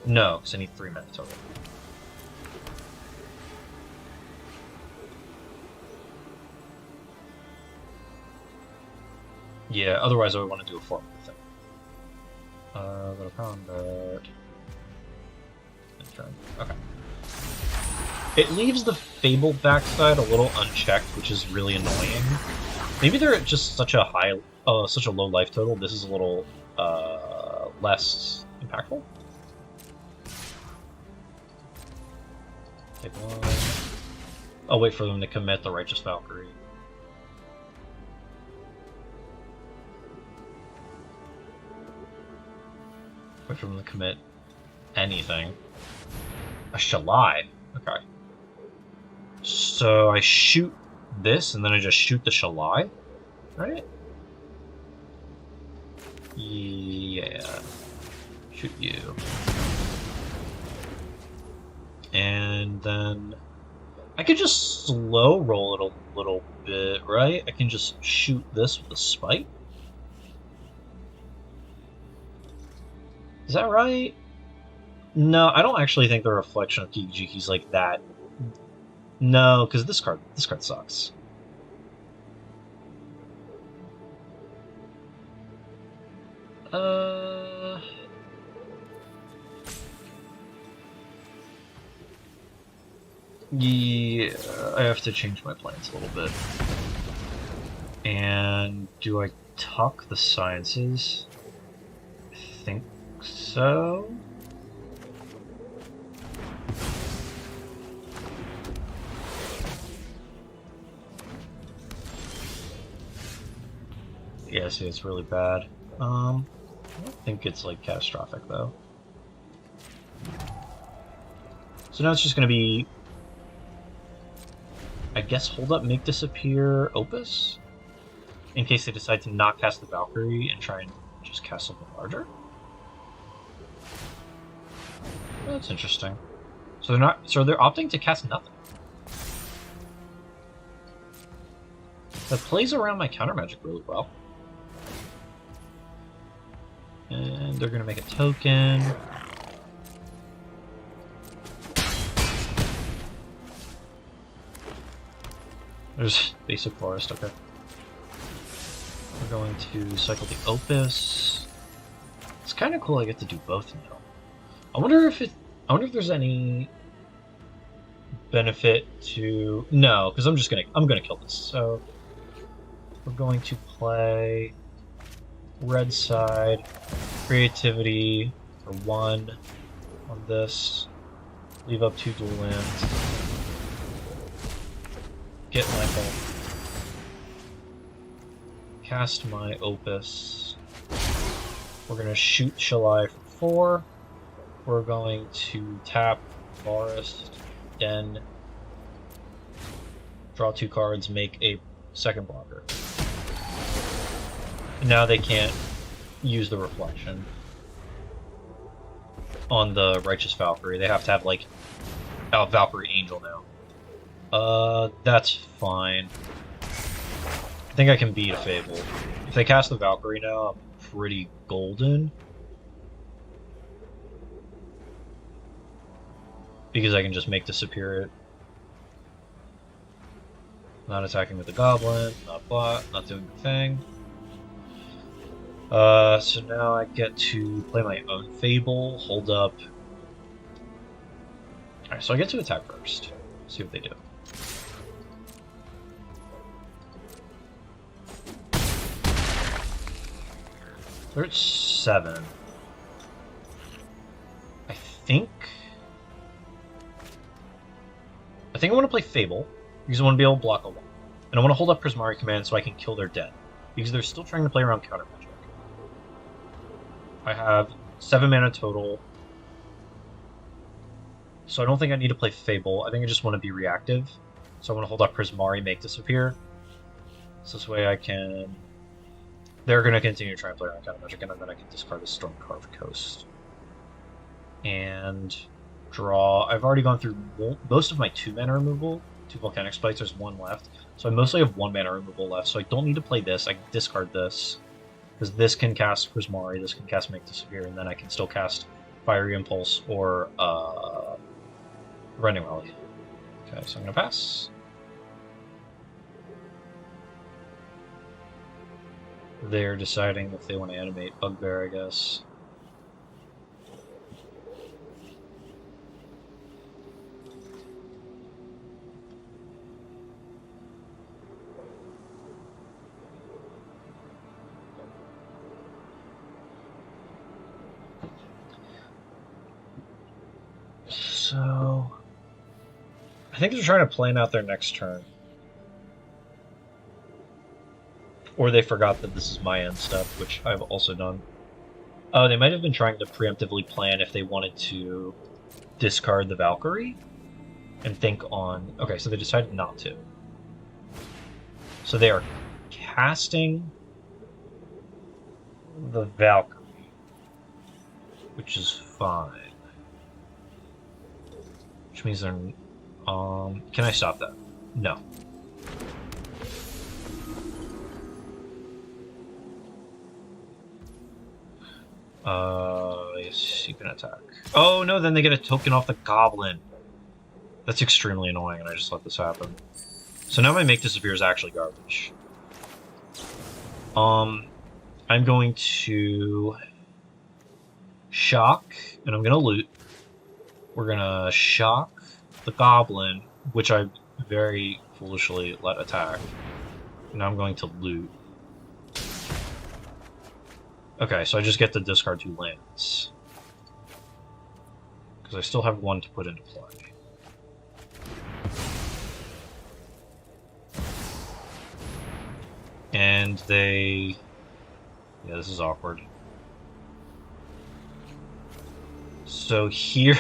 [SPEAKER 1] No, because I need 3 minutes total. Yeah, otherwise I would want to do a 4-minute thing. Little combat. Okay. It leaves the Fabled backside a little unchecked, which is really annoying. Maybe they're at just such a such a low life total. This is a little less impactful. Take one. I'll wait for them to commit the Righteous Valkyrie. Wait for them to commit anything. A Shalai. Okay. So I shoot this, and then I just shoot the Shalai, right? Yeah. Shoot you. And then I could just slow roll it a little bit, right? I can just shoot this with a spike. Is that right? No, I don't actually think the reflection of Kikijiki's like that. No, because this card sucks. Yeah, I have to change my plans a little bit. And do I tuck the sciences? I think so. Yeah, see, it's really bad. I don't think it's like catastrophic though. So now it's just gonna be, I guess, hold up, make disappear Opus, in case they decide to not cast the Valkyrie and try and just cast something larger. Well, that's interesting. So they're opting to cast nothing. That plays around my counter magic really well. And they're gonna make a token. There's basic forest, okay. We're going to cycle the Opus. It's kind of cool I get to do both now. I wonder if there's any benefit to... No, because I'm gonna kill this. So we're going to play red side, creativity for 1 on this. Leave up 2 dual lands. Get my ball. Cast my Opus. We're gonna shoot Shalai for 4. We're going to tap Forest, Den, draw 2 cards, make a second blocker. And now they can't use the reflection on the Righteous Valkyrie. They have to have like Valkyrie Angel now. That's fine. I think I can beat a Fable. If they cast the Valkyrie now, I'm pretty golden. Because I can just make disappear it. Not attacking with the Goblin, not bot, not doing the thing. So now I get to play my own Fable, hold up Alright, so I get to attack first. See what they do. They're at 7. I think I want to play Fable, because I want to be able to block a wall. And I want to hold up Prismari Command so I can kill their dead, because they're still trying to play around counter magic. I have 7 mana total, so I don't think I need to play Fable. I think I just want to be reactive. So I want to hold up Prismari, make disappear. So this way I can... They're going to continue to try and play around counter magic, and then I can discard a Stormcarved Coast. And draw... I've already gone through most of my 2 mana removal. 2 Volcanic Splites, there's 1 left. So I mostly have 1 mana removal left, so I don't need to play this. I can discard this, because this can cast Prismari, this can cast Make Disappear, and then I can still cast Fiery Impulse or Rending Rally. Okay, so I'm going to pass. They're deciding if they want to animate Bugbear, I guess. So I think they're trying to plan out their next turn. Or they forgot that this is my end step, which I've also done. Oh, they might have been trying to preemptively plan if they wanted to discard the Valkyrie and think on... Okay, so they decided not to. So they are casting the Valkyrie, which is fine. Which means they're... can I stop that? No. Yes, you can attack. Oh no, then they get a token off the Goblin. That's extremely annoying, and I just let this happen. So now my Make Disappear is actually garbage. I'm going to shock, and I'm going to loot. We're going to shock the Goblin, which I very foolishly let attack. Now I'm going to loot. Okay, so I just get to discard 2 lands. Because I still have 1 to put into play. And they... Yeah, this is awkward. So here...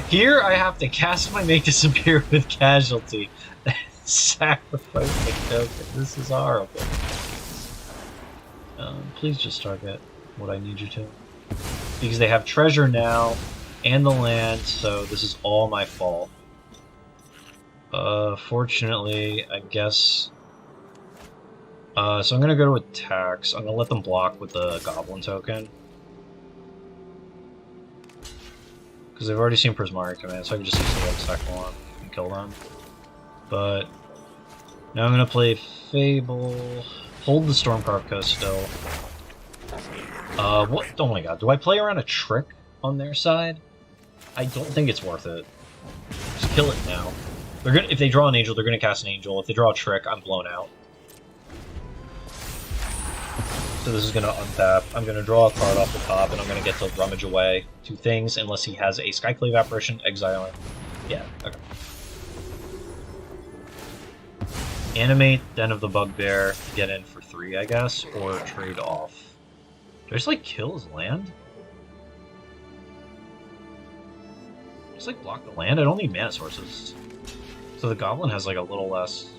[SPEAKER 1] Here I have to cast my Make Disappear with Casualty and sacrifice the token. This is horrible. Please just target what I need you to. Because they have treasure now, and the land, so this is all my fault. Fortunately, I guess... so I'm gonna go to attacks. I'm gonna let them block with the Goblin token. Because they've already seen Prismari Command, so I can just use the red second one and kill them. But now I'm gonna play Fable. Hold the Stormcarved Coast still. What? Oh my god, do I play around a trick on their side? I don't think it's worth it. Just kill it now. They're gonna, if they draw an angel, they're gonna cast an angel. If they draw a trick, I'm blown out. So this is gonna untap. I'm gonna draw a card off the top, and I'm gonna get to rummage away 2 things, unless he has a Skyclave Apparition, exile him. Yeah, okay. Animate Den of the Bugbear, get in for 3, I guess, or trade off. Do I just, like, kill his land? Just, like, block the land? I don't need mana sources. So the Goblin has, like, a little less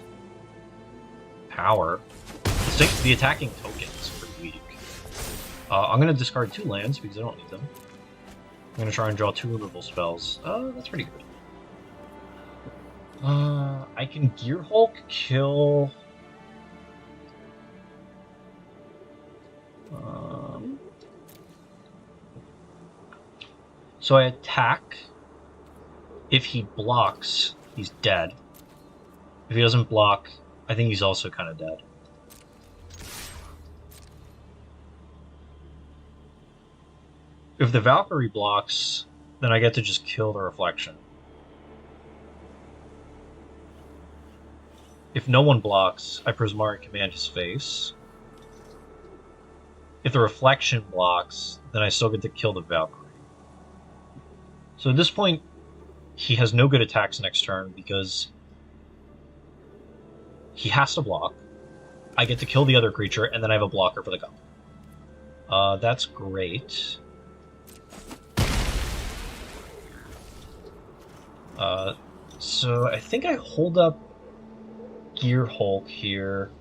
[SPEAKER 1] power. The attacking token is pretty weak. I'm going to discard 2 lands, because I don't need them. I'm going to try and draw 2 removal spells. That's pretty good. I can Gearhulk kill... So I attack. If he blocks, he's dead. If he doesn't block, I think he's also kind of dead. If the Valkyrie blocks, then I get to just kill the Reflection. If no one blocks, I Prismari command his face. If the reflection blocks, then I still get to kill the Valkyrie. So at this point, he has no good attacks next turn because he has to block. I get to kill the other creature, and then I have a blocker for the goblin. That's great. So I think I hold up Gearhulk here.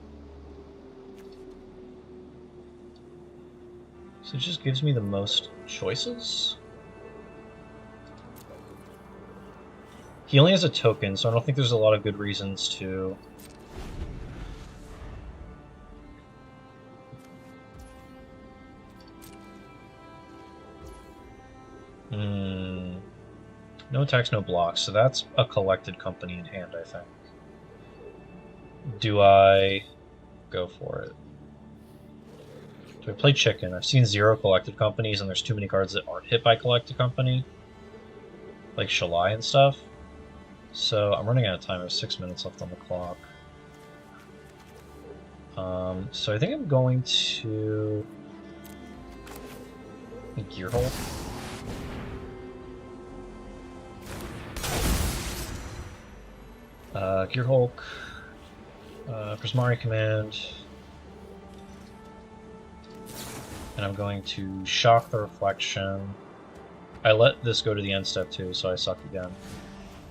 [SPEAKER 1] So it just gives me the most choices. He only has a token, so I don't think there's a lot of good reasons to... No attacks, no blocks, so that's a collected company in hand, I think. Do I go for it? Do I play chicken? I've seen 0 collected companies, and there's too many cards that aren't hit by collected company, like Shalai and stuff. So I'm running out of time. I have 6 minutes left on the clock. So I think I'm going to Gearhulk. Gearhulk, Prismari command, and I'm going to shock the reflection. I let this go to the end step too, so I suck again.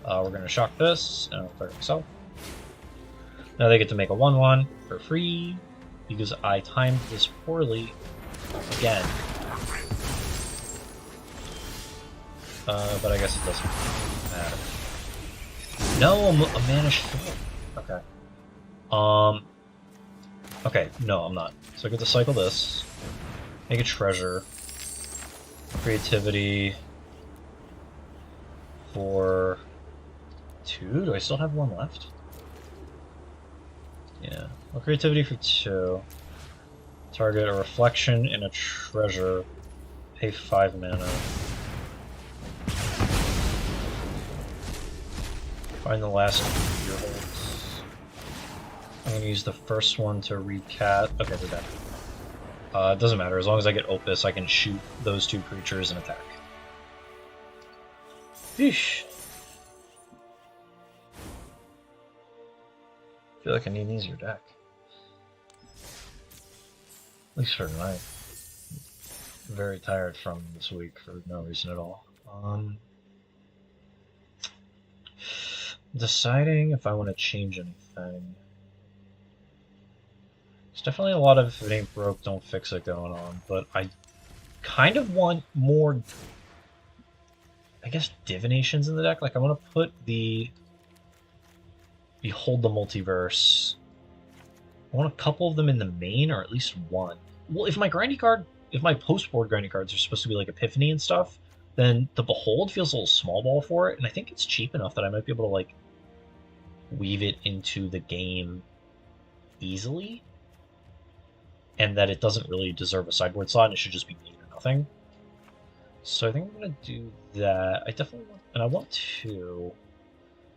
[SPEAKER 1] We're going to shock this, and I'll clear myself. Now they get to make a 1/1 for free, because I timed this poorly again. But I guess it doesn't matter. No, a mana short. Okay. Okay, no, I'm not. So I get to cycle this, make a treasure, creativity for 2. Do I still have 1 left? Yeah. Well, creativity for 2. Target a reflection and a treasure. Pay 5 mana. Find the last Gearhulks. I'm going to use the first one to recat. Okay, they're dead. It doesn't matter. As long as I get Opus, I can shoot those 2 creatures and attack. Yeesh. I feel like I need an easier deck. At least for tonight. I'm very tired from this week for no reason at all. Deciding if I want to change anything. There's definitely a lot of if it ain't broke, don't fix it going on, but I kind of want more, I guess, divinations in the deck. Like, I want to put the Behold the Multiverse. I want a couple of them in the main, or at least one. Well, if my post-board grindy cards are supposed to be like Epiphany and stuff, then the Behold feels a little small ball for it, and I think it's cheap enough that I might be able to, like, weave it into the game easily, and that it doesn't really deserve a sideboard slot, and it should just be main or nothing. So I think I'm going to do that. I definitely want... And I want to...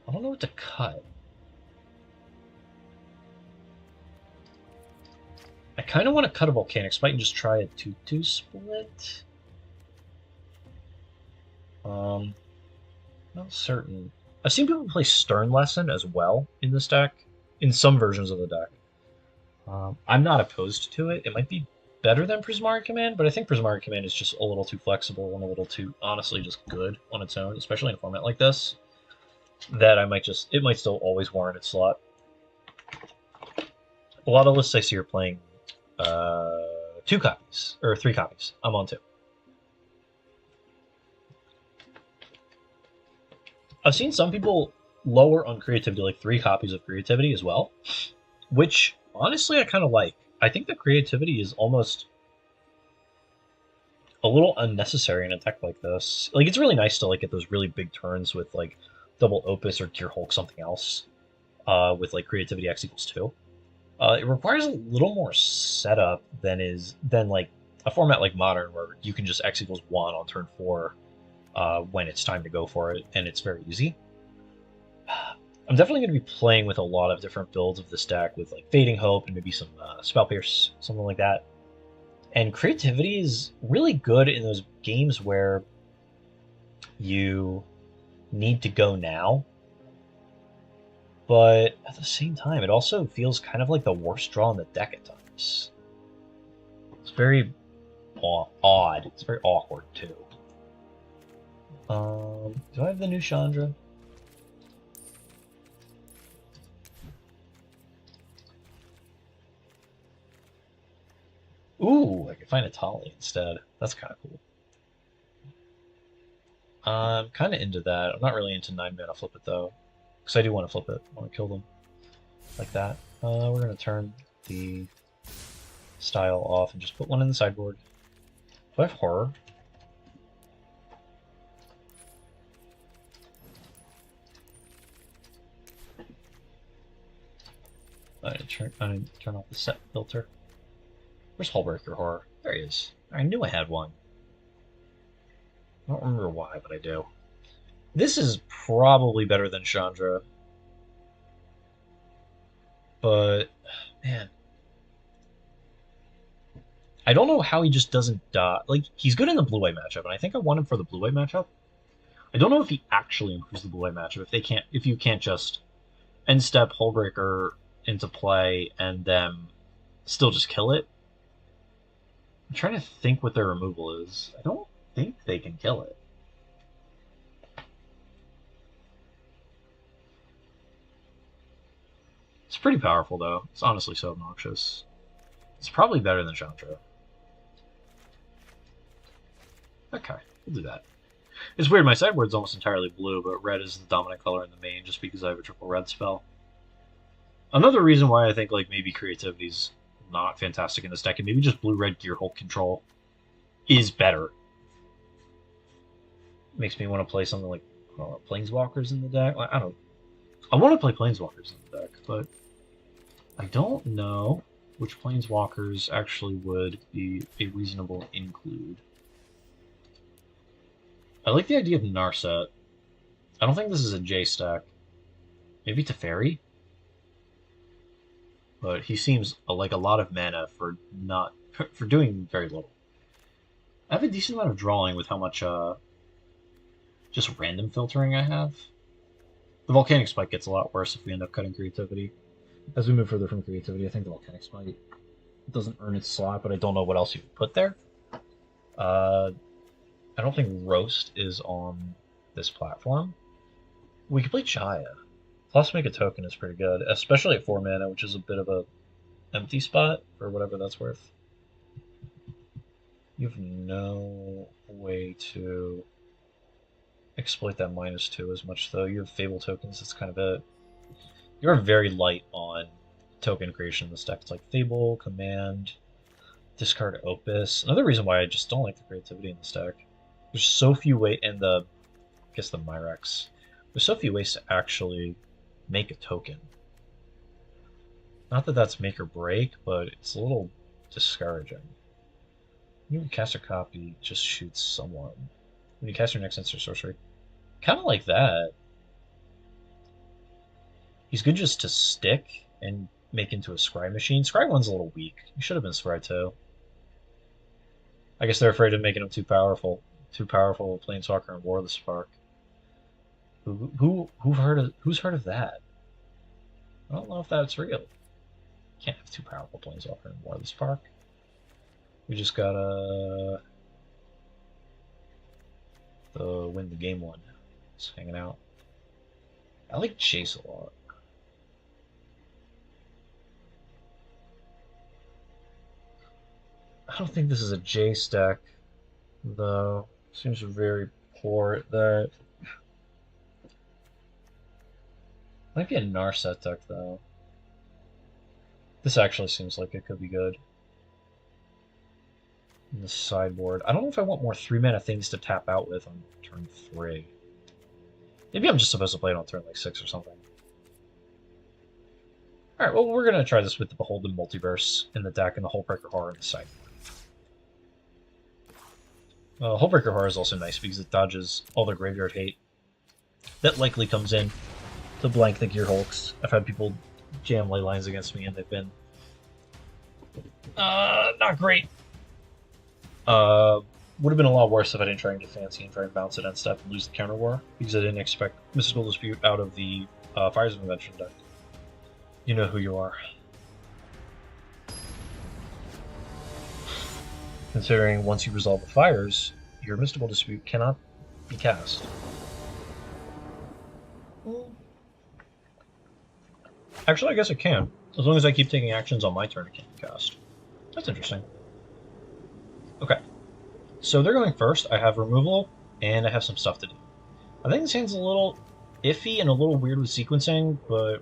[SPEAKER 1] I don't know what to cut. I kind of want to cut a Volcanic Spite and just try a 2/2 split. Not certain. I've seen people play Stern Lesson as well in this deck, in some versions of the deck. I'm not opposed to it. It might be better than Prismari Command, but I think Prismari Command is just a little too flexible and a little too, honestly, just good on its own, especially in a format like this, that it might still always warrant its slot. A lot of lists I see are playing 2 copies, or 3 copies. I'm on 2. I've seen some people lower on creativity, like 3 copies of creativity as well, which honestly I kind of like. I think the creativity is almost a little unnecessary in a deck like this. Like, it's really nice to like get those really big turns with like double Opus or Gearhulk something else, with like creativity X equals 2. It requires a little more setup than like a format like Modern, where you can just X equals 1 on turn 4 when it's time to go for it, and it's very easy. I'm definitely going to be playing with a lot of different builds of this deck with like Fading Hope and maybe some Spell Pierce, something like that. And creativity is really good in those games where you need to go now, but at the same time, it also feels kind of like the worst draw in the deck at times. It's very odd. It's very awkward too. Do I have the new Chandra? Ooh, I could find a Tali instead. That's kind of cool. I'm kind of into that. I'm not really into 9 mana flip it though, because I do want to flip it. I want to kill them like that. We're gonna turn the style off and just put one in the sideboard. Do I have horror? I need to turn off the set filter. Where's Hullbreaker Horror? There he is. I knew I had one. I don't remember why, but I do. This is probably better than Chandra. But, man. I don't know how he just doesn't die. Like, he's good in the blue-white matchup, and I think I want him for the blue-white matchup. I don't know if he actually improves the blue-white matchup, if you can't just end step Hullbreaker into play and then still just kill it. I'm trying to think what their removal is. I don't think they can kill it. It's pretty powerful, though. It's honestly so obnoxious. It's probably better than Chandra. Okay, we'll do that. It's weird, my sideboard's almost entirely blue, but red is the dominant color in the main just because I have a triple red spell. Another reason why I think like maybe creativity's not fantastic in this deck, and maybe just blue-red Gearhulk control is better. Makes me want to play something like Planeswalkers in the deck. I don't. I want to play Planeswalkers in the deck, but I don't know which Planeswalkers actually would be a reasonable include. I like the idea of Narset. I don't think this is a J stack. Maybe Teferi? But he seems like a lot of mana for not for doing very little. I have a decent amount of drawing with how much just random filtering I have. The Volcanic Spike gets a lot worse if we end up cutting creativity. As we move further from creativity, I think the Volcanic Spike doesn't earn its slot, but I don't know what else you would put there. I don't think Roast is on this platform. We could play Chaya. Plus make a token is pretty good, especially at 4 mana, which is a bit of a empty spot, for whatever that's worth. You have no way to exploit that -2 as much, though. You have Fable tokens, that's kind of it. You're very light on token creation in this deck. It's like Fable, Command, discard Opus. Another reason why I just don't like the creativity in this deck. There's so few ways, and I guess the Myrex. There's so few ways to actually make a token. Not that that's make or break, but it's a little discouraging. You can cast a copy, just shoots someone. When you cast your next instant sorcery. Kind of like that. He's good just to stick and make into a Scry machine. Scry 1's a little weak. He should have been Scry 2. I guess they're afraid of making him too powerful. Too powerful Planeswalker and War of the Spark. Who's heard of that? I don't know if that's real. Can't have too powerful Planeswalker and War of the Spark. We just gotta win the game one. Just hanging out. I like Chase a lot. I don't think this is a J stack, though. Seems very poor at that. Might be a Narset deck, though. This actually seems like it could be good. In the sideboard. I don't know if I want more 3-mana things to tap out with on turn 3. Maybe I'm just supposed to play it on turn like 6 or something. Alright, well, we're going to try this with the Beholden Multiverse in the deck and the Hullbreaker Horror in the sideboard. Hullbreaker Horror is also nice because it dodges all their graveyard hate. That likely comes in to to blank the Gearhulks. I've had people jam ley lines against me, and they've been not great. Would have been a lot worse if I didn't try and get fancy and try and bounce it end step and lose the counter war, because I didn't expect Mystical Dispute out of the Fires of Invention deck. You know who you are. Considering once you resolve the fires, your Mystical Dispute cannot be cast. Actually, I guess it can. As long as I keep taking actions on my turn, it can't be cast. That's interesting. Okay. So they're going first. I have removal, and I have some stuff to do. I think this hand's a little iffy and a little weird with sequencing, but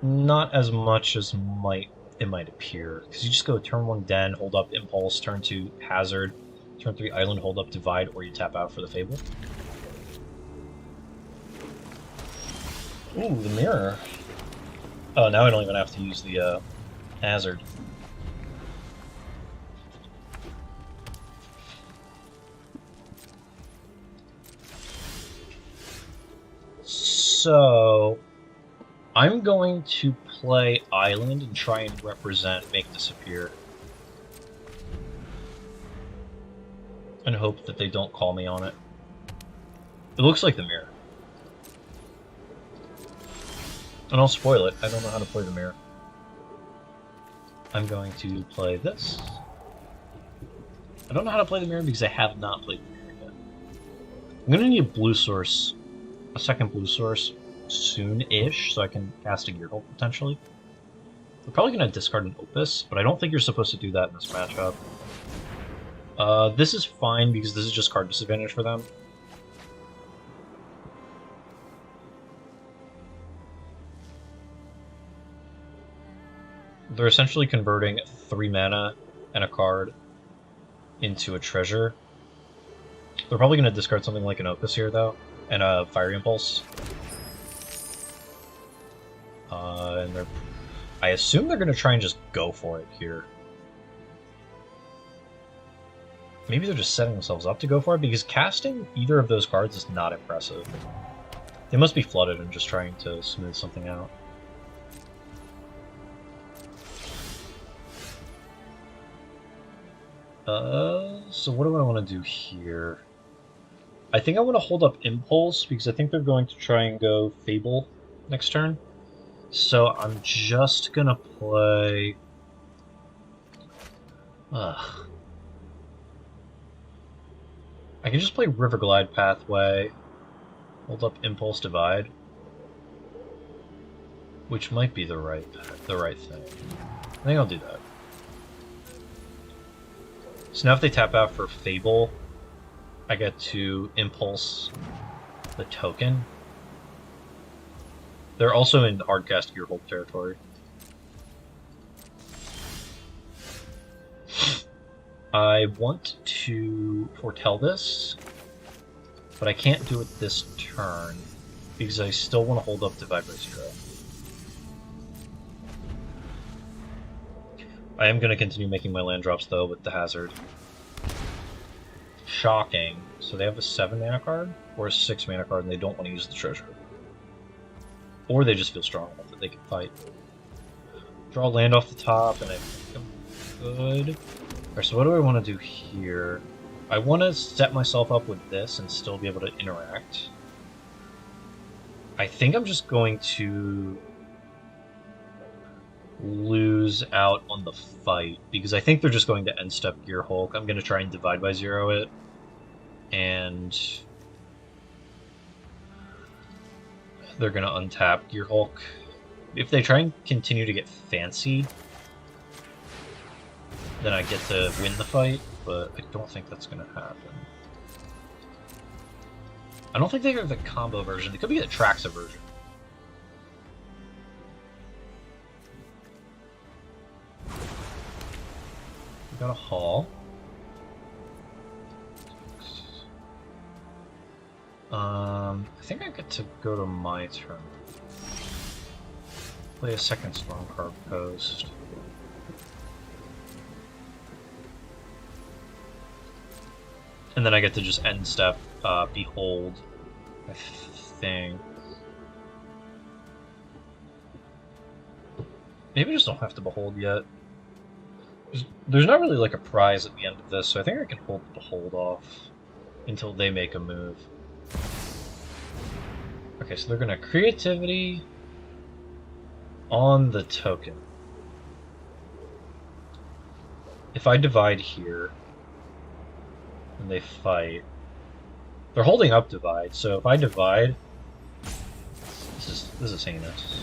[SPEAKER 1] not as much as it might appear. Because you just go turn 1 Den, hold up Impulse, turn 2 Hazard, turn 3 Island, hold up Divide, or you tap out for the Fable. Ooh, the Mirror. Oh, now I don't even have to use the Hazard. So, I'm going to play Island and try and represent Make Disappear. And hope that they don't call me on it. It looks like the Mirror. And I'll spoil it. I don't know how to play the Mirror. I'm going to play this. I don't know how to play the Mirror because I have not played the Mirror yet. I'm going to need a blue source. A second blue source soon-ish, so I can cast a Gearhulk potentially. We're probably going to discard an Opus, but I don't think you're supposed to do that in this matchup. This is fine because this is just card disadvantage for them. They're essentially converting 3 mana and a card into a treasure. They're probably going to discard something like an Opus here, though, and a Fiery Impulse. And I assume they're going to try and just go for it here. Maybe they're just setting themselves up to go for it, because casting either of those cards is not impressive. They must be flooded and just trying to smooth something out. So what do I want to do here? I think I want to hold up Impulse, because I think they're going to try and go Fable next turn. So I'm just gonna play... I can just play Riverglide Pathway, hold up Impulse Divide, which might be the right thing. I think I'll do that. So now if they tap out for Fable, I get to Impulse the token. They're also in hardcast Gearhulk territory. I want to foretell this, but I can't do it this turn, because I still want to hold up Divide by 0. I am going to continue making my land drops, though, with the Hazard. Shocking. So they have a 7 mana card, or a 6 mana card, and they don't want to use the treasure. Or they just feel strong enough that they can fight. Draw land off the top, and I think I'm good. Alright, so what do I want to do here? I want to set myself up with this and still be able to interact. I think I'm just going to lose out on the fight, because I think they're just going to end step Gearhulk. I'm going to try and Divide by 0 it, and they're going to untap Gearhulk. If they try and continue to get fancy, then I get to win the fight, but I don't think that's going to happen. I don't think they have the combo version. It could be the Traxa version. We got a Haul. I think I get to go to my turn. Play a second Stormcarved Post. And then I get to just end step Behold, I think. Maybe I just don't have to behold yet. There's not really like a prize at the end of this, so I think I can hold the behold off until they make a move. Okay, so they're gonna creativity on the token. If I divide here and they fight, they're holding up divide, so if I divide, this is heinous.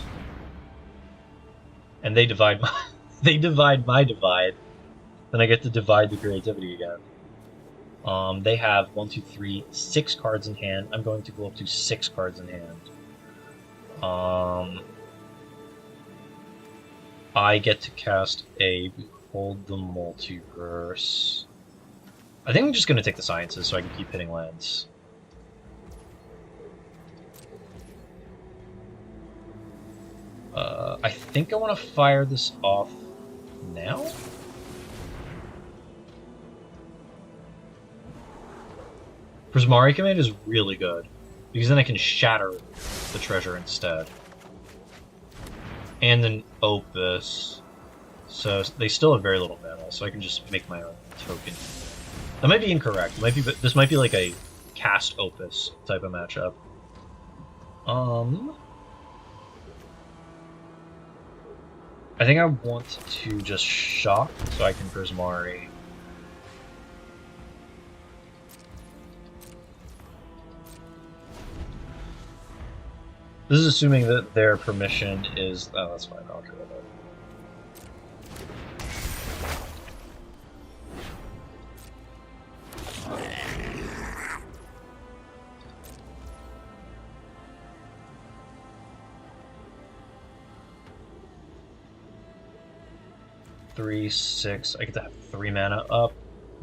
[SPEAKER 1] And they divide my they divide my divide, then I get to divide the creativity again. They have 1, 2, 3, 6 cards in hand. I'm going to go up to 6 cards in hand. I get to cast a Behold the Multiverse. I think I'm just going to take the Sciences so I can keep hitting lands. I think I want to fire this off now? Prismari Command is really good, because then I can shatter the treasure instead. And then Opus, so they still have very little mana, so I can just make my own token. That might be incorrect. This might be like a cast Opus type of matchup. I think I want to just shock so I can Prismari. This is assuming that their permission is... Oh, that's fine. I'll try that. 3, 6. I get to have 3 mana up.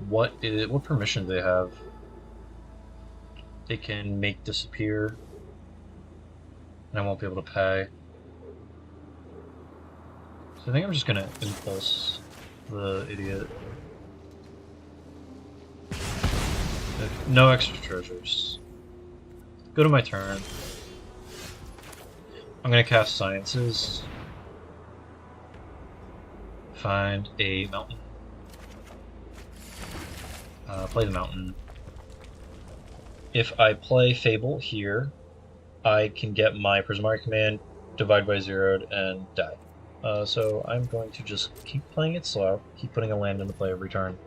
[SPEAKER 1] What permission do they have? They can make disappear, and I won't be able to pay. So I think I'm just gonna impulse the idiot. No extra treasures. Go to my turn. I'm gonna cast Sciences. Find a mountain. Play the mountain. If I play Fable here, I can get my Prismari Command, divide by 0'd, and die. So I'm going to just keep playing it slow, keep putting a land into play every turn,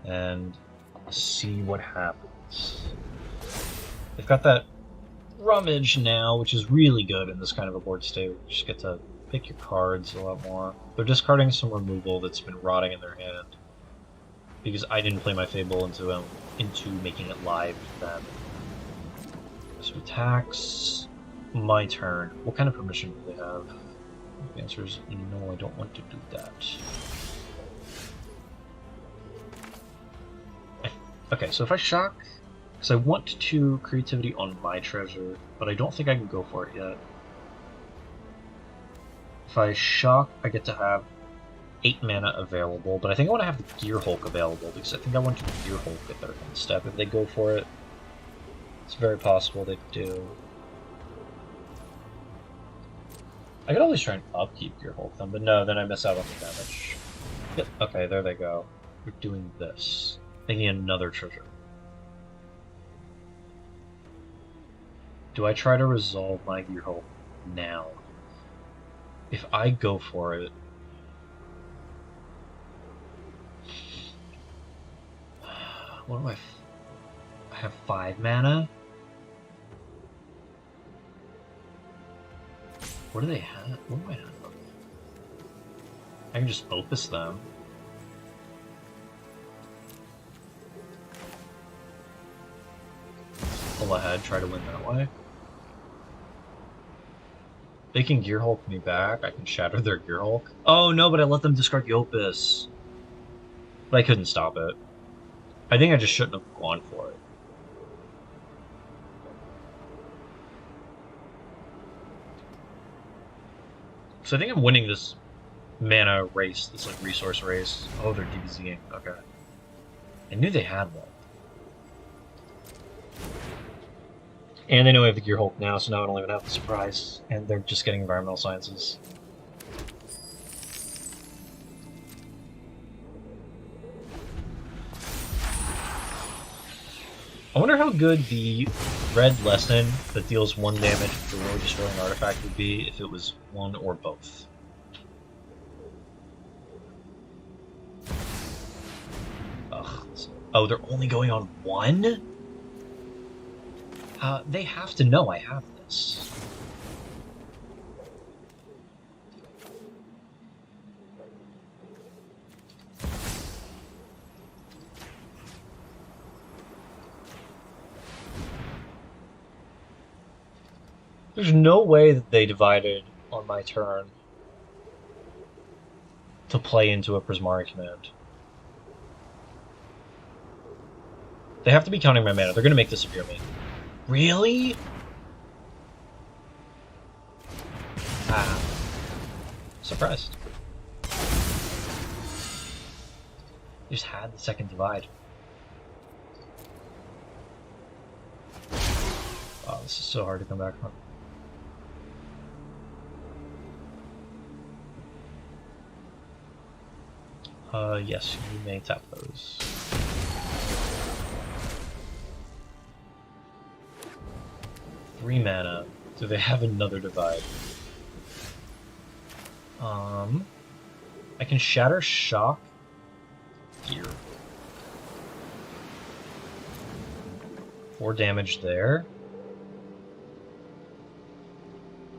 [SPEAKER 1] and see what happens. They've got that Rummage now, which is really good in this kind of a board state. You just get to pick your cards a lot more. They're discarding some removal that's been rotting in their hand, because I didn't play my Fable into making it live to them. So attacks, my turn. What kind of permission do they have? The answer is no, I don't want to do that. Okay, so if I shock, because I want to creativity on my treasure, but I don't think I can go for it yet. If I shock, I get to have 8 mana available, but I think I want to have the Gearhulk available, because I think I want to Gearhulk at their end step if they go for it. It's very possible they do. I could always try and upkeep Gearhulk them, but no, then I miss out on the damage. Yep, okay, there they go. We're doing this. Making another treasure. Do I try to resolve my Gearhulk now? If I go for it... What do I have 5 mana? What do they have? What do I have? I can just Opus them. Pull ahead, try to win that way. They can Gearhulk me back. I can shatter their Gearhulk. Oh no, but I let them discard the Opus. But I couldn't stop it. I think I just shouldn't have gone for it. So I think I'm winning this mana race, this like resource race. Oh, they're DBZing. Okay. I knew they had one. And they know I have the Gearhulk now, so now I don't even have the surprise. And they're just getting environmental sciences. I wonder how good the red lesson that deals 1 damage below destroying artifact would be if it was one or both. Ugh. Oh, they're only going on 1? They have to know I have this. There's no way that they divided on my turn to play into a Prismari command. They have to be counting my mana. They're going to make disappear me. Really? Ah. Surprised. They just had the second divide. Oh, this is so hard to come back from. Yes, you may tap those. Three mana. Do they have another divide? I can shatter shock here. 4 damage there.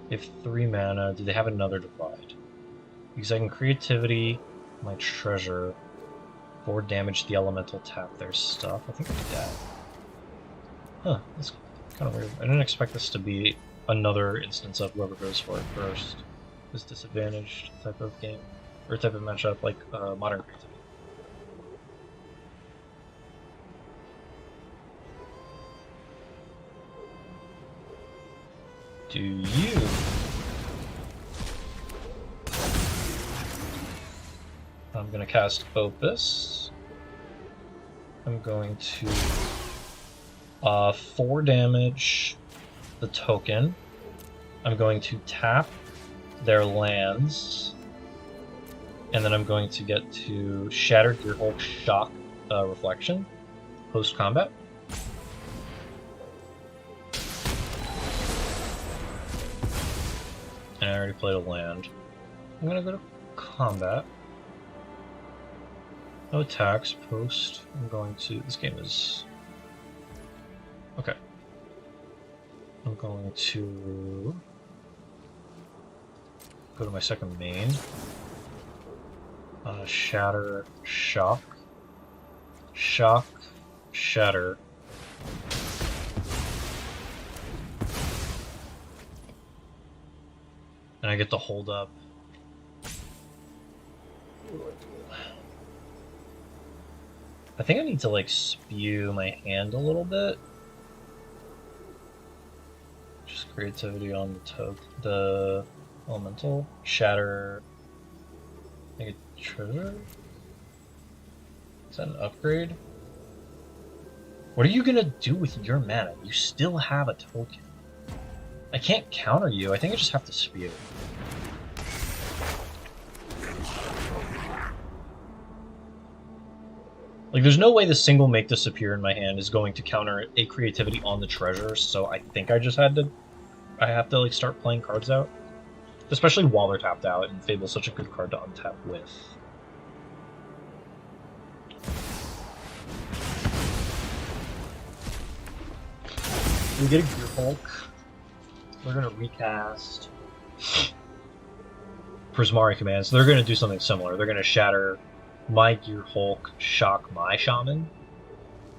[SPEAKER 1] They have 3 mana. Do they have another divide? Because I can creativity my treasure. 4 damage the elemental, tap their stuff. I think I did that. Huh, that's kind of weird. I didn't expect this to be another instance of whoever goes for it first. This disadvantaged type of game, or type of matchup like modern creativity. Do you? I'm going to cast Opus. I'm going to 4 damage the token. I'm going to tap their lands, and then I'm going to get to Shatter Gearhulk Shock Reflection post-combat. And I already played a land. I'm going to go to combat. No attacks, post. I'm going to... This game is... Okay. I'm going to... go to my second main. Shatter, shock. Shock, shatter. And I get to hold up. I think I need to like spew my hand a little bit. Just creativity on the elemental. Shatter. Make a treasure? Is that an upgrade? What are you gonna do with your mana? You still have a token. I can't counter you. I think I just have to spew. Like, there's no way the single make disappear in my hand is going to counter a creativity on the treasure, so I think I just had to... I have to, like, start playing cards out. Especially while they're tapped out, and Fable's such a good card to untap with. We get a Gearhulk. We're gonna recast Prismari commands. They're gonna do something similar. They're gonna shatter my Gearhulk, shock my shaman,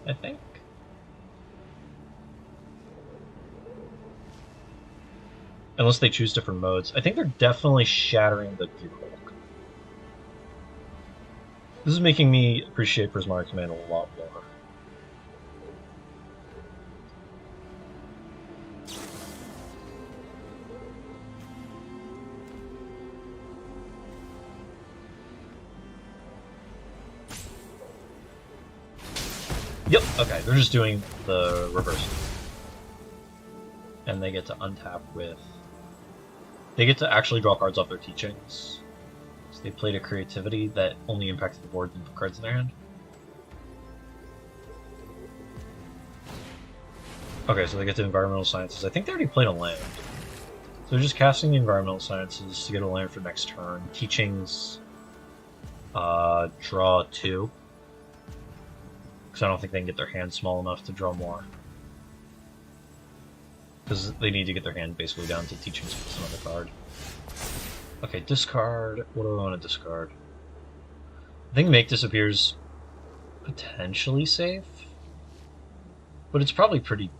[SPEAKER 1] I think. Unless they choose different modes. I think they're definitely shattering the Gearhulk. This is making me appreciate Prismari command a lot more. Yep, okay, they're just doing the reverse. And they get to untap with... They get to actually draw cards off their teachings. So they played a creativity that only impacted the board and put cards in their hand. Okay, so they get to environmental sciences. I think they already played a land. So they're just casting the environmental sciences to get a land for next turn. Teachings, draw 2. Because I don't think they can get their hand small enough to draw more. Because they need to get their hand basically down to teachings plus another card. Okay, discard. What do I want to discard? I think Make Disappear's potentially safe. But it's probably pretty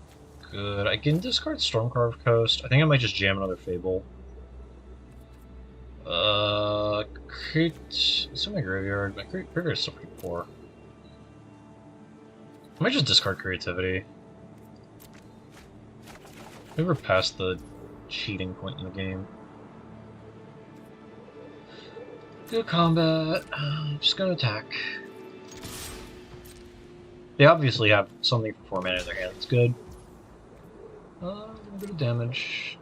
[SPEAKER 1] good. I can discard Stormcarved Coast. I think I might just jam another Fable. It's in my graveyard. My graveyard is still pretty poor. I might just discard Creativity. Maybe we're past the cheating point in the game. Good combat. I'm just gonna attack. They obviously have something for 4 mana in their hand that's good. A bit of damage.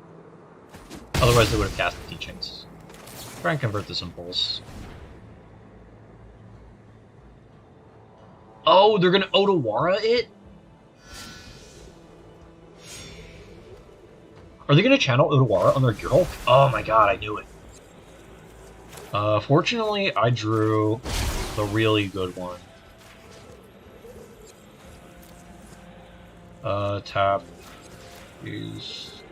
[SPEAKER 1] Otherwise they would have cast the Teachings. Try and convert this Impulse. Oh, they're gonna Otawara it? Are they gonna channel Otawara on their Gearhulk? Oh my god, I knew it. Fortunately, I drew the really good one. Tap. Use.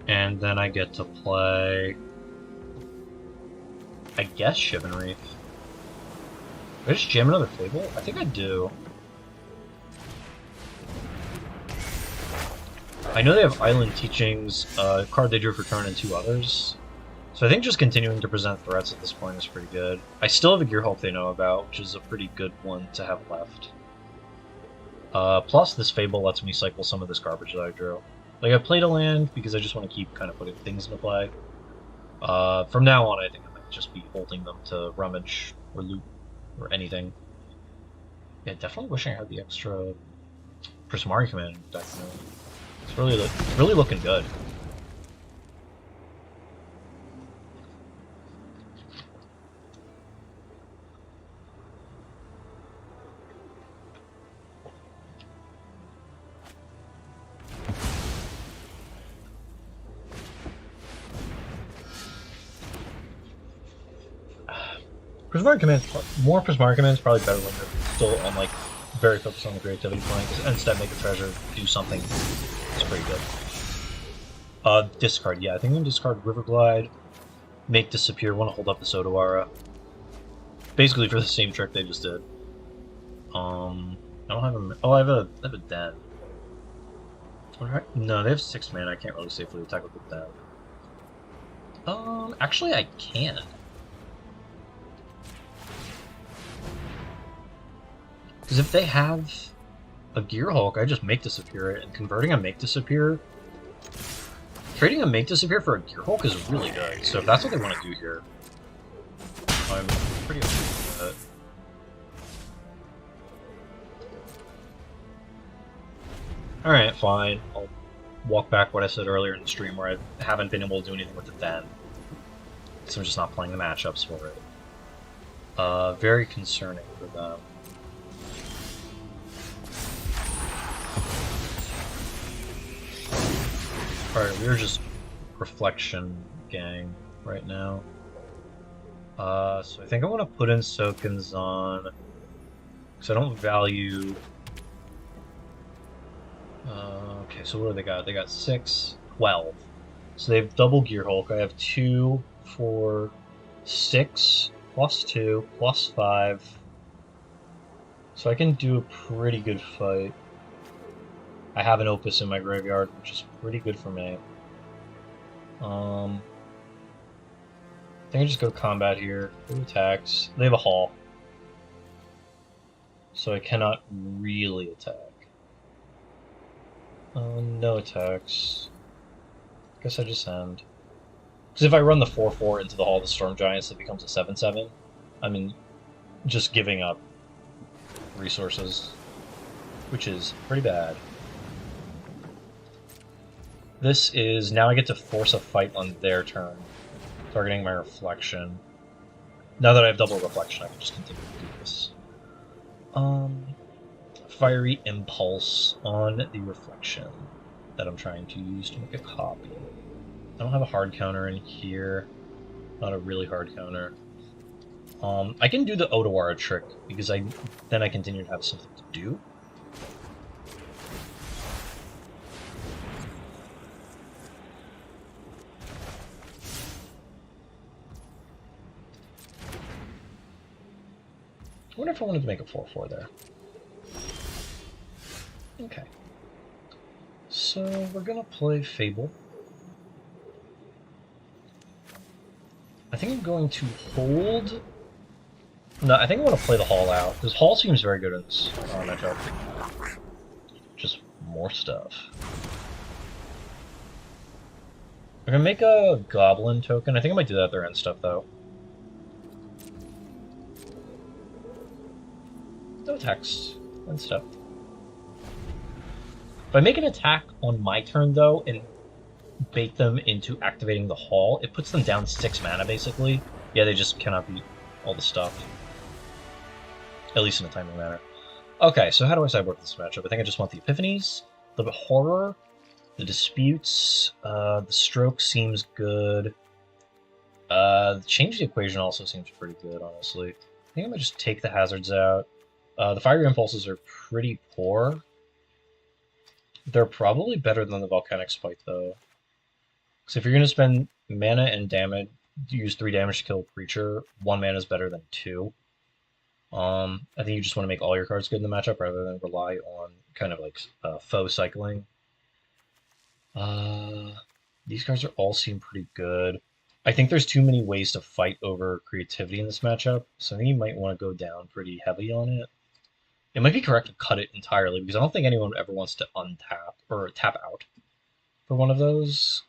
[SPEAKER 1] And then I get to play, I guess, Shivan Reef. Did I just jam another Fable? I think I do. I know they have Island Teachings, a card they drew for turn, and 2 others. So I think just continuing to present threats at this point is pretty good. I still have a Gearhulk they know about, which is a pretty good one to have left. Plus, this Fable lets me cycle some of this garbage that I drew. Like, I played a land because I just want to keep kind of putting things into play. From now on, I think I might just be holding them to rummage or loot or anything. Yeah, definitely wishing I had the extra Prismari Command deck now. It's really looking good. Prismari Command's more Prismari Command's probably better when you're still on like very focused on the creativity point. Instead, make a treasure, do something. It's pretty good. Discard. Yeah, I think I'm gonna discard Riverglide, Make Disappear. Want to hold up the Sodawara. Basically for the same trick they just did. I don't have a. Oh, I have a Den. No, they have 6 mana. I can't really safely attack with the Den. Actually, I can. Because if they have a Gearhulk, I just Make Disappear it, and converting a Make Disappear... Trading a Make Disappear for a Gearhulk is really good, so if that's what they want to do here, I'm pretty okay with it. Alright, fine. I'll walk back what I said earlier in the stream where I haven't been able to do anything with the Den. So I'm just not playing the matchups for it. Very concerning for them. Alright, we're just Reflection Gang right now. So I think I want to put in Sokinzon, because I don't value... okay, so what do they got? They got 6, 12. So they have double Gearhulk. I have 2, 4, 6, plus 2, plus 5. So I can do a pretty good fight. I have an Opus in my graveyard, which is pretty good for me. I think I just go combat here. Go attacks. They have a Haul. So I cannot really attack. No attacks. Guess I just end. Because if I run the 4/4 into the Hall of the Storm Giants, it becomes a 7/7. I mean, just giving up resources, which is pretty bad. This is, now I get to force a fight on their turn. Targeting my reflection. Now that I have double reflection, I can just continue to do this. Fiery Impulse on the reflection that I'm trying to use to make a copy. I don't have a hard counter in here. Not a really hard counter. I can do the Odawara trick because then I continue to have something to do. I wonder if I wanted to make a 4/4 there. Okay. So we're gonna play Fable. I think I'm going to hold. No, I think I want to play the Hall out because Hall seems very good in this matchup. Just more stuff. I'm gonna make a Goblin token. I think I might do that at their end stuff though. No text and stuff. If I make an attack on my turn though and bait them into activating the Hall, it puts them down 6 mana basically. Yeah, they just cannot beat all the stuff. At least in a timely manner. Okay, so how do I sideboard this matchup? I think I just want the Epiphanies, a little bit Horror, the Disputes, the Stroke seems good. Change the Equation also seems pretty good, honestly. I think I might just take the Hazards out. The Fiery Impulses are pretty poor. They're probably better than the Volcanic Spike, though. Because if you're going to spend mana and damage, use 3 damage to kill a creature, 1 mana is better than 2. I think you just want to make all your cards good in the matchup rather than rely on kind of like faux cycling. These cards all seem pretty good. I think there's too many ways to fight over creativity in this matchup, so I think you might want to go down pretty heavy on it. It might be correct to cut it entirely, because I don't think anyone ever wants to untap or tap out for one of those.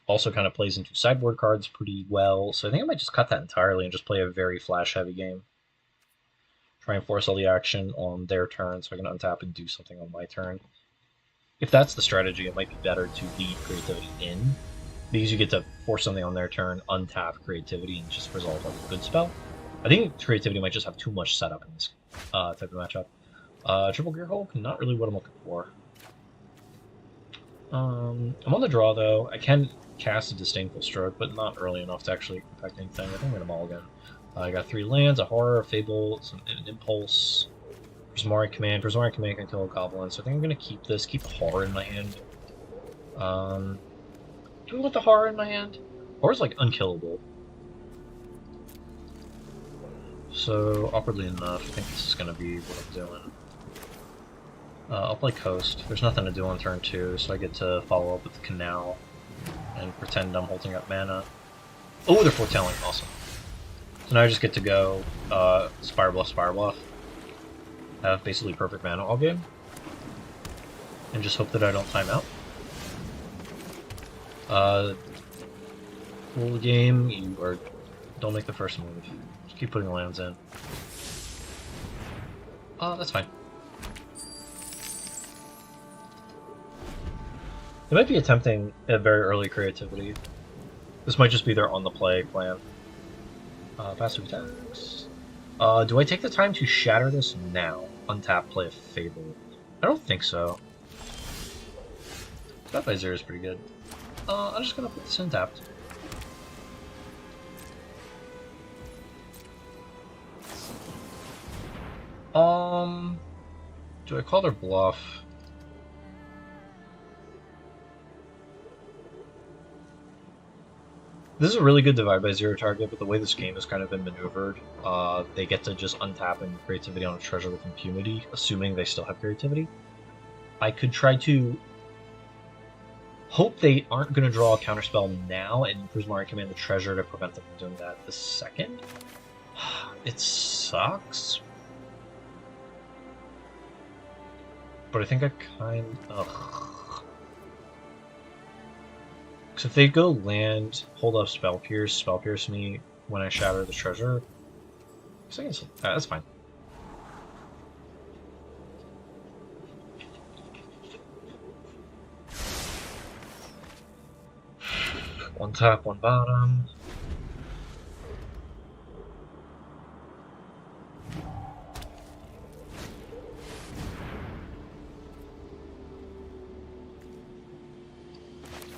[SPEAKER 1] Also kind of plays into sideboard cards pretty well, so I think I might just cut that entirely and just play a very flash-heavy game. Try and force all the action on their turn so I can untap and do something on my turn. If that's the strategy, it might be better to lead creativity in, because you get to force something on their turn, untap creativity, and just resolve like a good spell. I think creativity might just have too much setup in this type of matchup. Triple Gearhulk, not really what I'm looking for. I'm on the draw though. I can cast a Disdainful Stroke, but not early enough to actually impact anything. I think I'm gonna mulligan. I got 3 lands, a Horror, a Fable, an Impulse, Prismari Command. Prismari Command can kill a Goblin, so I think I'm gonna keep this, keep the Horror in my hand. Do I want the Horror in my hand? Horror's like unkillable. So, awkwardly enough, I think this is gonna be what I'm doing. I'll play Coast. There's nothing to do on turn 2, so I get to follow up with the Canal and pretend I'm holding up mana. Oh, they're foretelling. Awesome. So now I just get to go Spire Bluff. Have basically perfect mana all game. And just hope that I don't time out. Full game, you are... Don't make the first move. Just keep putting lands in. That's fine. They might be attempting a very early creativity. This might just be their on-the-play plan. Passive attacks. Do I take the time to shatter this now? Untap, play a Fable. I don't think so. That by 0 is pretty good. I'm just gonna put this untapped. Do I call their bluff? This is a really good divide by 0 target, but the way this game has kind of been maneuvered, they get to just untap and creativity on a treasure with impunity, assuming they still have creativity. I could try to hope they aren't going to draw a counterspell now and Prismari command the treasure to prevent them from doing that the second. It sucks. But I think I kind of... Because if they go land, hold up Spell Pierce me when I shatter the treasure, I guess that's fine. top, one bottom.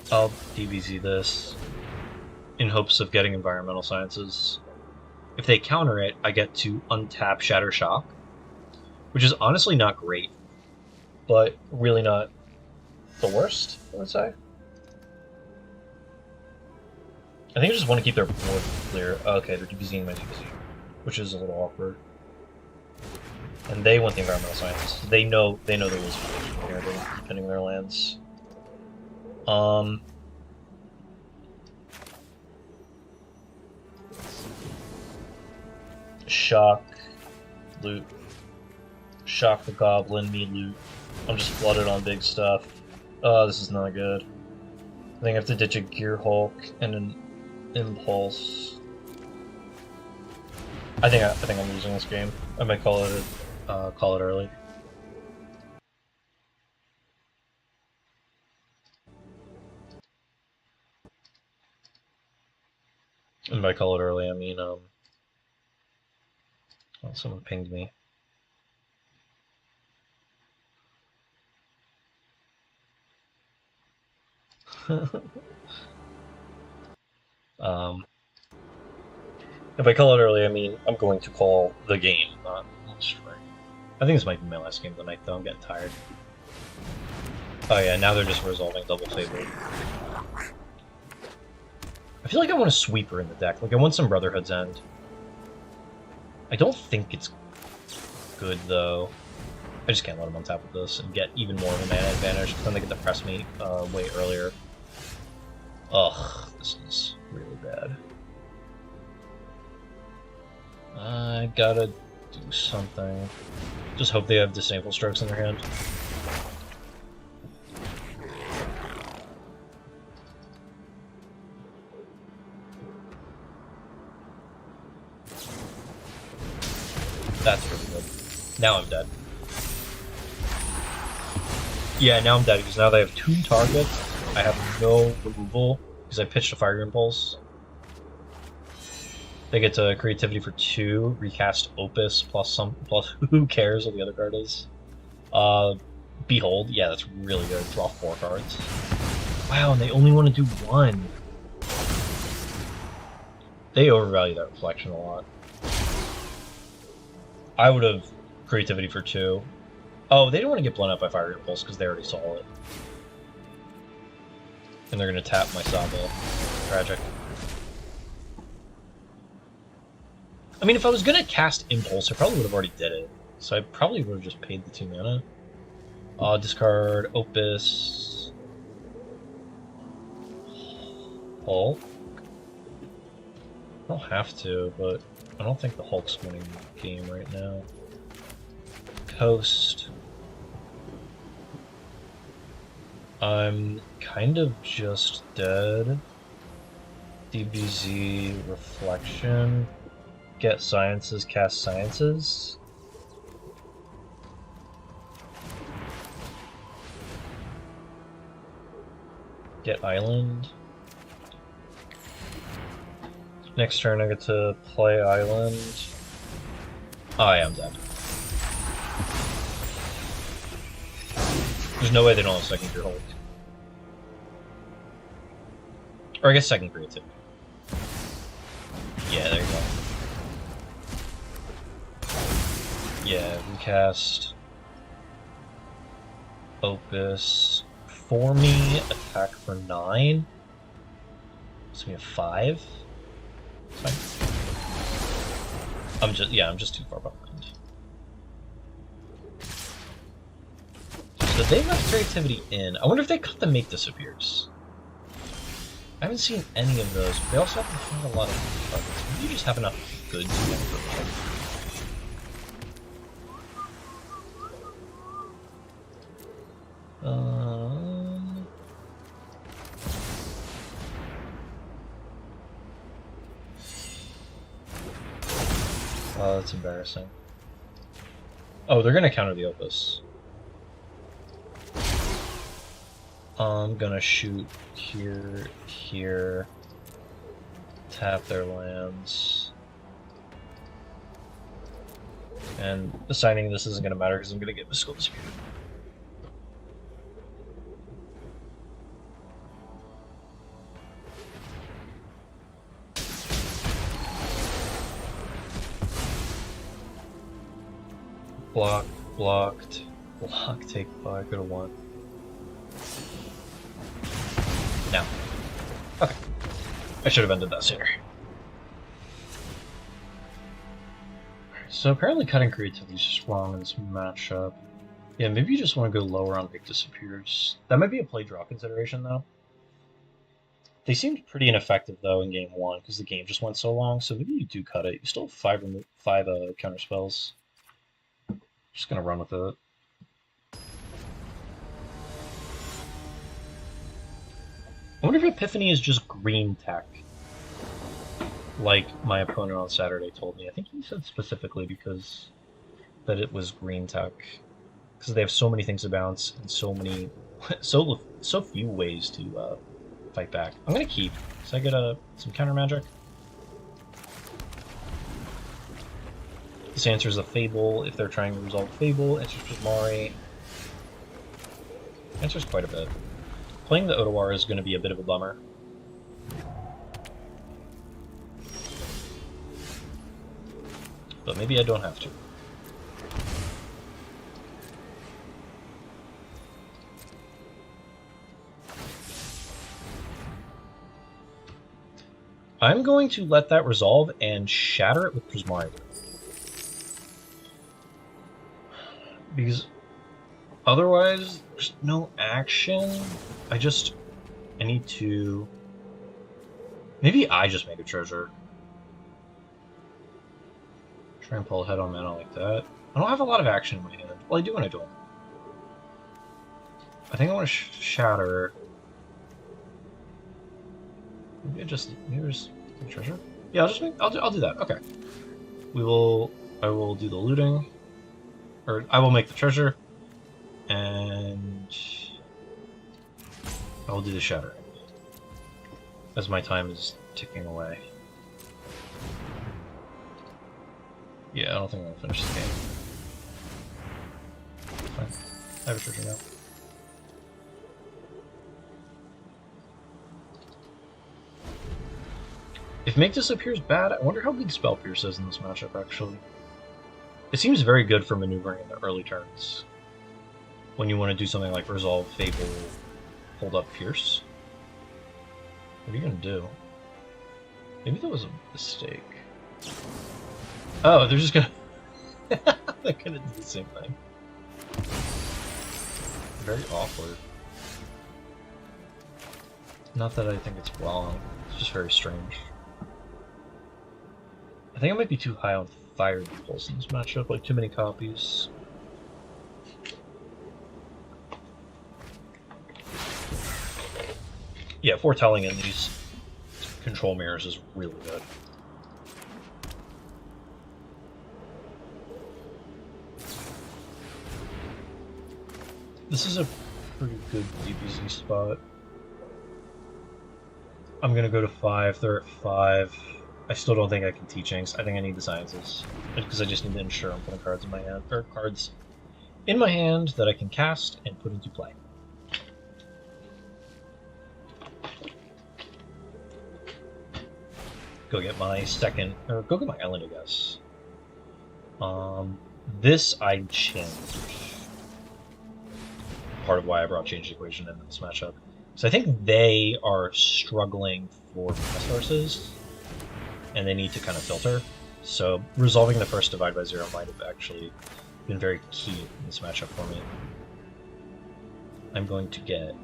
[SPEAKER 1] I'll DBZ this in hopes of getting environmental sciences. If they counter it, I get to untap Shatter Shock, which is honestly not great, but really not the worst, I would say. I think I just want to keep their board clear. Okay, they're DBZing my DBZ, which is a little awkward. And they want the environmental sciences. They know there was protection here. They're defending their lands. Shock, loot. Shock the goblin, me loot. I'm just flooded on big stuff. Oh, this is not good. I think I have to ditch a Gearhulk and an Impulse. I think I'm losing this game. I might call it early. And by call it early, I mean oh, someone pinged me. If I call it early, I mean I'm going to call the game, not strike. I think this might be my last game of the night, though. I'm getting tired. Oh yeah, now they're just resolving double table. I feel like I want a sweeper in the deck. Like I want some Brotherhood's End. I don't think it's good though. I just can't let them untap with this and get even more of a mana advantage, because then they get to press me way earlier. Ugh, this is really bad. I gotta do something. Just hope they have Disdainful Strokes in their hand. That's really good. Now I'm dead. Yeah, now I'm dead, because now they have 2 targets. I have no removal, because I pitched a Fire Impulse. They get to Creativity for 2, recast Opus, plus who cares what the other card is. Behold, yeah, that's really good. Draw 4 cards. Wow, and they only want to do 1. They overvalue that Reflection a lot. I would have Creativity for 2. Oh, they didn't want to get blown up by Fire Impulse because they already saw it. And they're going to tap my Saba. Tragic. I mean, if I was going to cast Impulse, I probably would have already did it. So I probably would have just paid the 2 mana. Discard Opus. Hulk. I don't have to, but I don't think the Hulk's winning the game right now. Coast. I'm kind of just dead. DBZ Reflection. Get Sciences, cast Sciences. Get Island. Next turn I get to play Island. Oh yeah, I'm dead. There's no way they don't have second Gearhulk. Or I guess second Creativity. Yeah, there you go. Yeah, recast. Opus. For me, attack for 9. So we have 5. I'm just too far behind. So they left Creativity in. I wonder if they cut the Make Disappears. I haven't seen any of those, but they also haven't had a lot of targets. Maybe you just have enough goods to get for them. Oh, that's embarrassing. Oh, they're gonna counter the Opus. I'm gonna shoot here, here. tap their lands. And assigning this isn't going to matter because I'm going to get Mystical Dispute. Blocked. Block, take 5, go to 1. No. Okay. I should have ended that sooner. So apparently cutting creativity is just wrong in this matchup. Yeah, maybe you just want to go lower on Big Disappears. That might be a play draw consideration, though. They seemed pretty ineffective, though, in game 1, because the game just went so long, so maybe you do cut it. You still have 5 counter spells. Just gonna run with it. I wonder if Epiphany is just green tech, like my opponent on Saturday told me. I think he said specifically because that it was green tech, because they have so many things to bounce and so many, so few ways to fight back. I'm gonna keep. So I get some counter magic. This answers a Fable if they're trying to resolve Fable. Answers Prismari. Answers quite a bit. Playing the Otawar is going to be a bit of a bummer. But maybe I don't have to. I'm going to let that resolve and shatter it with Prismari. Because otherwise, there's no action. I need to... Maybe I just make a treasure. Try and pull ahead on mana like that. I don't have a lot of action in my hand. Well, I do and I don't. I think I want to shatter. Maybe just a treasure. Yeah, I'll do that. Okay. I will do the looting. Or I will make the treasure, and I will do the shattering as my time is ticking away. Yeah, I don't think I'm gonna finish this game. Fine. I have a treasure now. If Make Disappears bad, I wonder how big Spell Pierce is in this matchup, actually. It seems very good for maneuvering in the early turns. When you want to do something like Resolve, Fable, hold up Pierce. What are you going to do? Maybe that was a mistake. Oh, they're just going to... they're going to do the same thing. Very awkward. Not that I think it's wrong, it's just very strange. I think I might be too high on Fire Impulse in this matchup, like too many copies. Yeah, foretelling in these control mirrors is really good. This is a pretty good DBZ spot. I'm gonna go to 5, they're at 5. I still don't think I can T-Chinks. I think I need the Sciences. Because I just need to ensure I'm putting cards in my hand, or cards in my hand that I can cast and put into play. Go get my second, or go get my island, I guess. This I changed. Part of why I brought Change Equation into this matchup. So I think they are struggling for resources, and they need to kind of filter. So resolving the first Divide by 0 might have actually been very key in this matchup for me. I'm going to get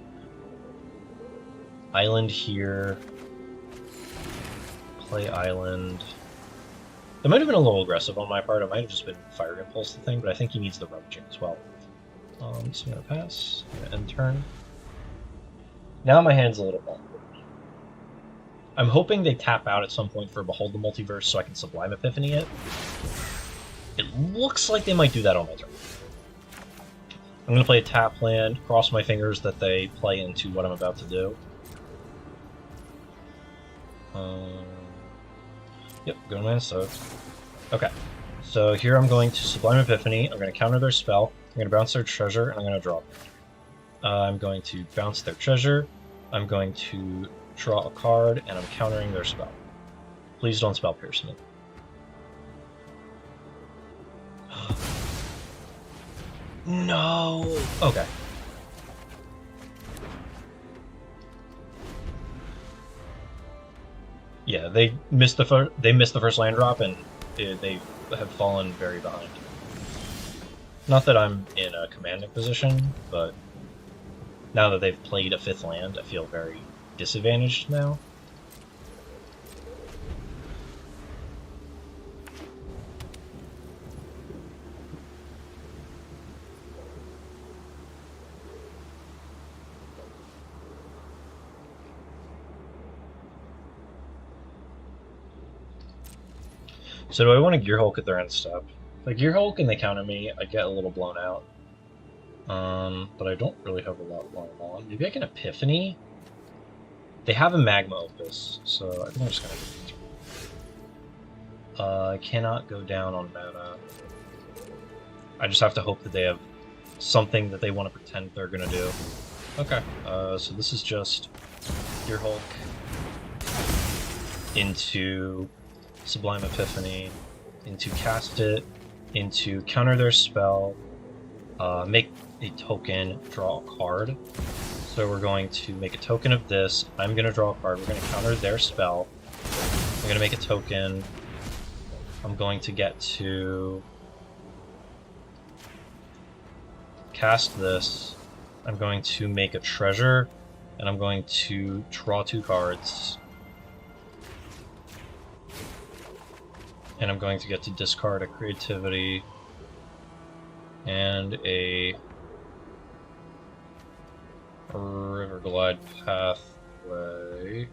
[SPEAKER 1] Island here, play Island. That might have been a little aggressive on my part. It might have just been Fire Impulse the thing, but I think he needs the Rummaging as well. So I'm going to pass, I'm going to end turn. Now my hand's a little awkward. I'm hoping they tap out at some point for Behold the Multiverse so I can Sublime Epiphany it. It looks like they might do that on my turn. I'm going to play a tap land, cross my fingers that they play into what I'm about to do. Yep, go to mana soak. Okay, so here I'm going to Sublime Epiphany, I'm going to counter their spell, I'm going to bounce their treasure, and I'm going to draw. I'm going to bounce their treasure, I'm going to draw a card, and I'm countering their spell. Please don't spell pierce me. No! Okay. Yeah, they missed the first land drop, and they have fallen very behind. Not that I'm in a commanding position, but now that they've played a 5th land, I feel very disadvantaged now. So do I want to Gearhulk at their end step? If I Gearhulk and they counter me, I get a little blown out. But I don't really have a lot going on. Maybe I can Epiphany? They have a Magma Opus, so I think I'm just gonna give it I cannot go down on mana. I just have to hope that they have something that they want to pretend they're gonna do. Okay, so this is just Gearhulk into Sublime Epiphany, into cast it, into counter their spell, make a token, draw a card. So we're going to make a token of this, I'm going to draw a card, we're going to counter their spell, I'm going to make a token, I'm going to get to cast this, I'm going to make a treasure, and I'm going to draw 2 cards. And I'm going to get to discard a creativity and a River Glide Pathway.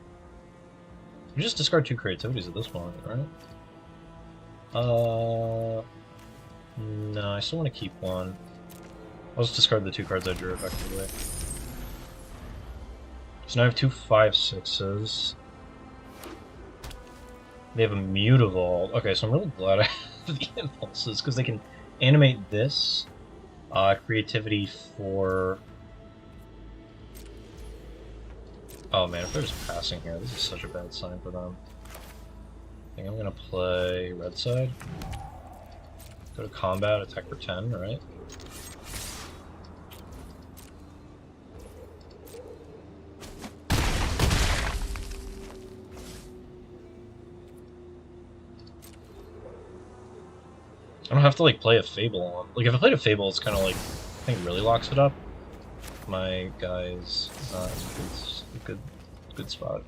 [SPEAKER 1] You just discard 2 creativities at this point, right? No, I still want to keep one. I'll just discard the 2 cards I drew effectively. So now I have 2 5/6s. They have a Mutavault. Okay, so I'm really glad I have the impulses, because they can animate this. Creativity for... Oh man, if they're just passing here, this is such a bad sign for them. I think I'm gonna play red side. Go to combat, attack for 10, right? I don't have to like play a Fable on. Like if I played a Fable, it's kind of like I think really locks it up. My guy's a good spot.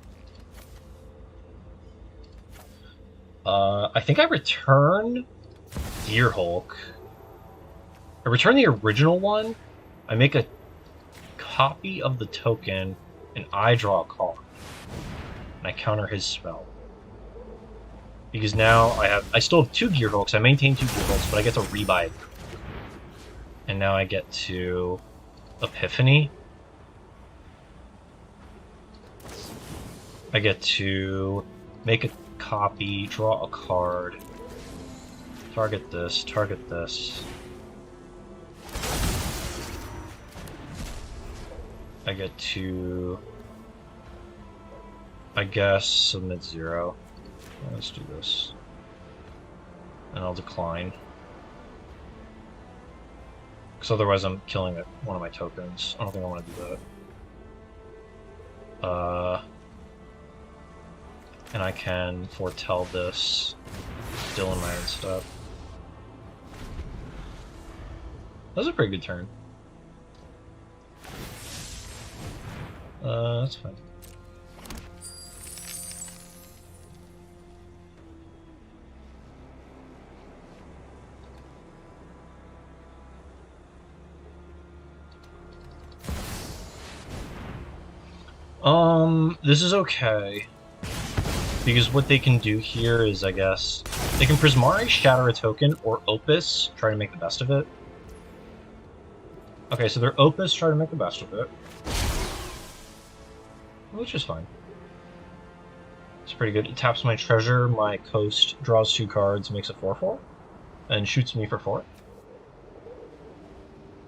[SPEAKER 1] I think I return Gearhulk. I return the original one. I make a copy of the token, and I draw a card, and I counter his spell. Because now I still have 2 Gearhulks, I maintain 2 Gearhulks, but I get to rebuy it. And now I get to Epiphany. I get to make a copy, draw a card, target this, target this. I get to, I guess, submit 0. Let's do this. And I'll decline. Because otherwise I'm killing one of my tokens. I don't think I want to do that. And I can foretell this still in my own stuff. That was a pretty good turn. That's fine. This is okay. Because what they can do here is, I guess, they can Prismari, shatter a token, or Opus, try to make the best of it. Okay, so their Opus try to make the best of it. Which is fine. It's pretty good. It taps my treasure, my coast, draws 2 cards, makes a 4/4, and shoots me for 4.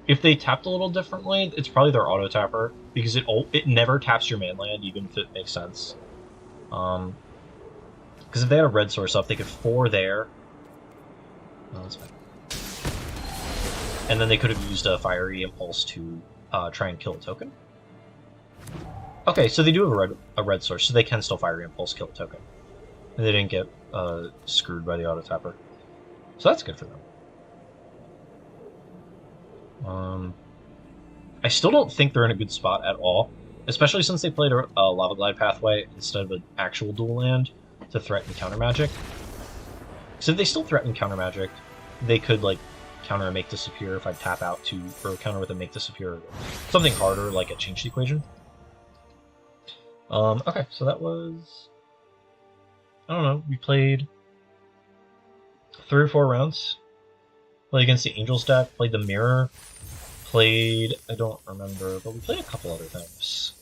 [SPEAKER 1] If they tapped a little differently, it's probably their auto tapper because it never taps your man land, even if it makes sense. Because if they had a red source up, they could 4 there. Oh, that's fine. And then they could have used a fiery impulse to try and kill a token. Okay, so they do have a red source, so they can still fiery impulse kill a token, and they didn't get screwed by the auto tapper. So that's good for them. I still don't think they're in a good spot at all, especially since they played a Lava Glide pathway instead of an actual dual land to threaten counter magic. So if they still threaten counter magic, they could like counter a make disappear if I tap out to, or counter with a make disappear, or something harder like a change the equation. Okay, so that was, I don't know, we played 3 or 4 rounds. Played against the Angels deck, played the Mirror, played, I don't remember, but we played a couple other things.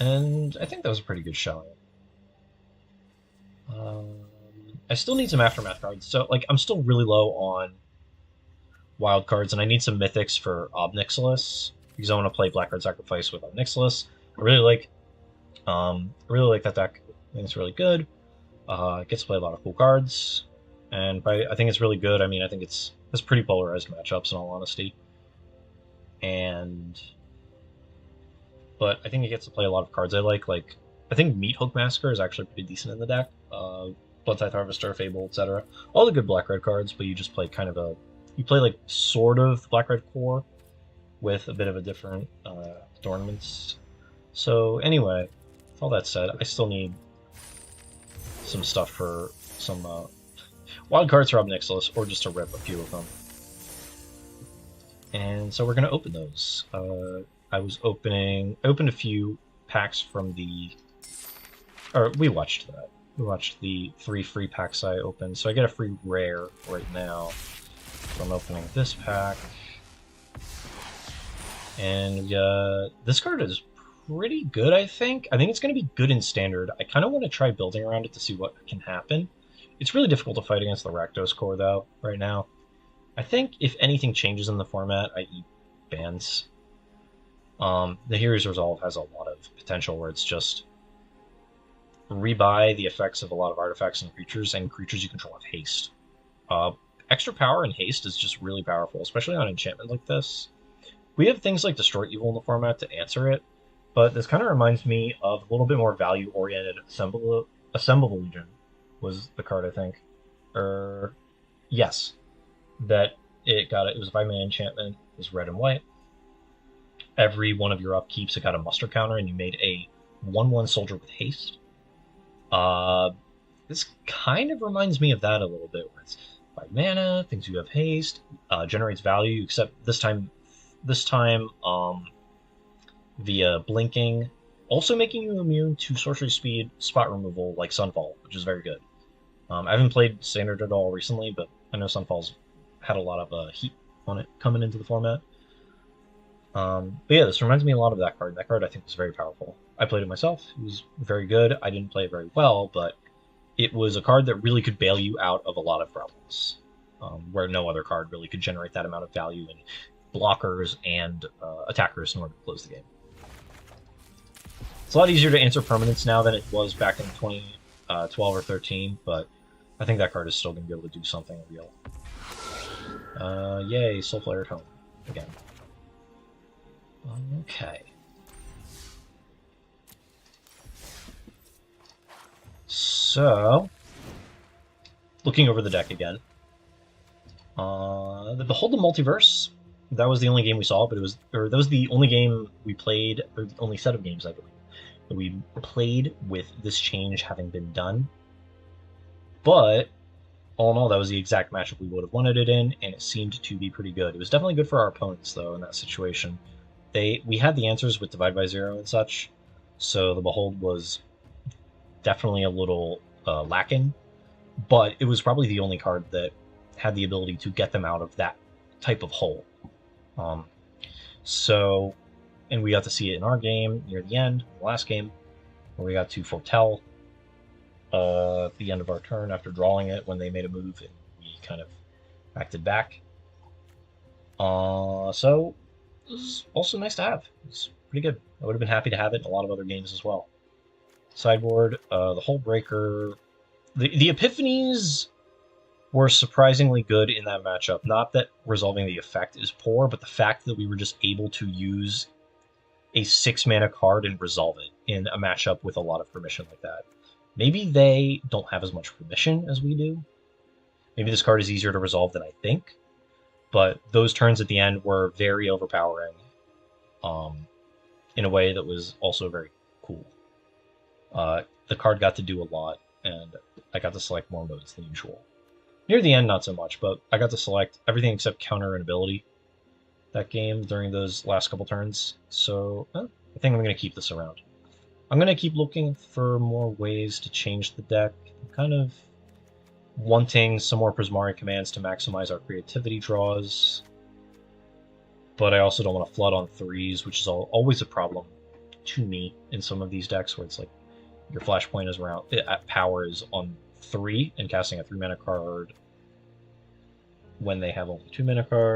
[SPEAKER 1] And I think that was a pretty good showing. I still need some Aftermath cards, so like I'm still really low on wild cards, and I need some mythics for Obnixilis, because I want to play Blackguard Sacrifice with Obnixilis. I really like that deck. I think it's really good. It gets to play a lot of cool cards, and I think it's really good. I mean, I think it's pretty polarized matchups in all honesty, but I think it gets to play a lot of cards I like. Like I think Meathook Massacre is actually pretty decent in the deck. Bloodtithe Harvester, Fable, etc. All the good black-red cards, but you just play kind of you play like sort of black-red core with a bit of a different adornments. So anyway, with all that said, I still need some stuff for some wild cards for Obnixilis, or just to rip a few of them. And so we're going to open those. I opened a few packs from we watched that. We watched the 3 free packs I opened, so I get a free rare right now. So I'm opening this pack. And this card is pretty good, I think. I think it's going to be good in Standard. I kind of want to try building around it to see what can happen. It's really difficult to fight against the Rakdos core, though, right now. I think if anything changes in the format, i.e. bans, the Hero's Resolve has a lot of potential where it's just rebuy the effects of a lot of artifacts and creatures you control have haste. Extra power and haste is just really powerful, especially on enchantment like this. We have things like Destroy Evil in the format to answer it, but this kind of reminds me of a little bit more value-oriented Assemble Legion was the card, I think. Yes. That it was a 5-mana enchantment, it was red and white. Every one of your upkeeps, it got a muster counter, and you made a 1/1 soldier with haste. This kind of reminds me of that a little bit, where it's 5 mana, things you have haste, generates value, except this time via blinking, also making you immune to sorcery speed, spot removal, like Sunfall, which is very good. I haven't played Standard at all recently, but I know Sunfall's had a lot of heat on it coming into the format. But yeah, this reminds me a lot of that card. That card I think was very powerful. I played it myself. It was very good. I didn't play it very well, but it was a card that really could bail you out of a lot of problems, where no other card really could generate that amount of value in blockers and attackers in order to close the game. It's a lot easier to answer permanents now than it was back in 2012 or 13, but I think that card is still going to be able to do something real. Yay, Soulflare at home again. Okay. So, looking over the deck again. The Behold the Multiverse. That was the only game we saw, but that was the only game we played, or the only set of games, I believe, that we played with this change having been done. But all in all, that was the exact matchup we would have wanted it in, and it seemed to be pretty good. It was definitely good for our opponents, though, in that situation. We had the answers with Divide by Zero and such, so the Behold was definitely a little lacking, but it was probably the only card that had the ability to get them out of that type of hole. And we got to see it in our game near the end, the last game, where we got to foretell at the end of our turn after drawing it when they made a move, and we kind of acted back. So this is also nice to have. It's pretty good. I would have been happy to have it in a lot of other games as well. Sideboard, the Hull Breaker. The Epiphanies were surprisingly good in that matchup. Not that resolving the effect is poor, but the fact that we were just able to use a 6-mana card and resolve it in a matchup with a lot of permission like that. Maybe they don't have as much permission as we do. Maybe this card is easier to resolve than I think. But those turns at the end were very overpowering in a way that was also very cool. The card got to do a lot, and I got to select more modes than usual. Near the end, not so much, but I got to select everything except counter and ability that game during those last couple turns. So I think I'm going to keep this around. I'm going to keep looking for more ways to change the deck. I'm kind of wanting some more Prismari commands to maximize our creativity draws. But I also don't want to flood on 3s, which is always a problem to me in some of these decks where it's like your flashpoint is around power is on 3 and casting a 3-mana card when they have only 2-mana cards.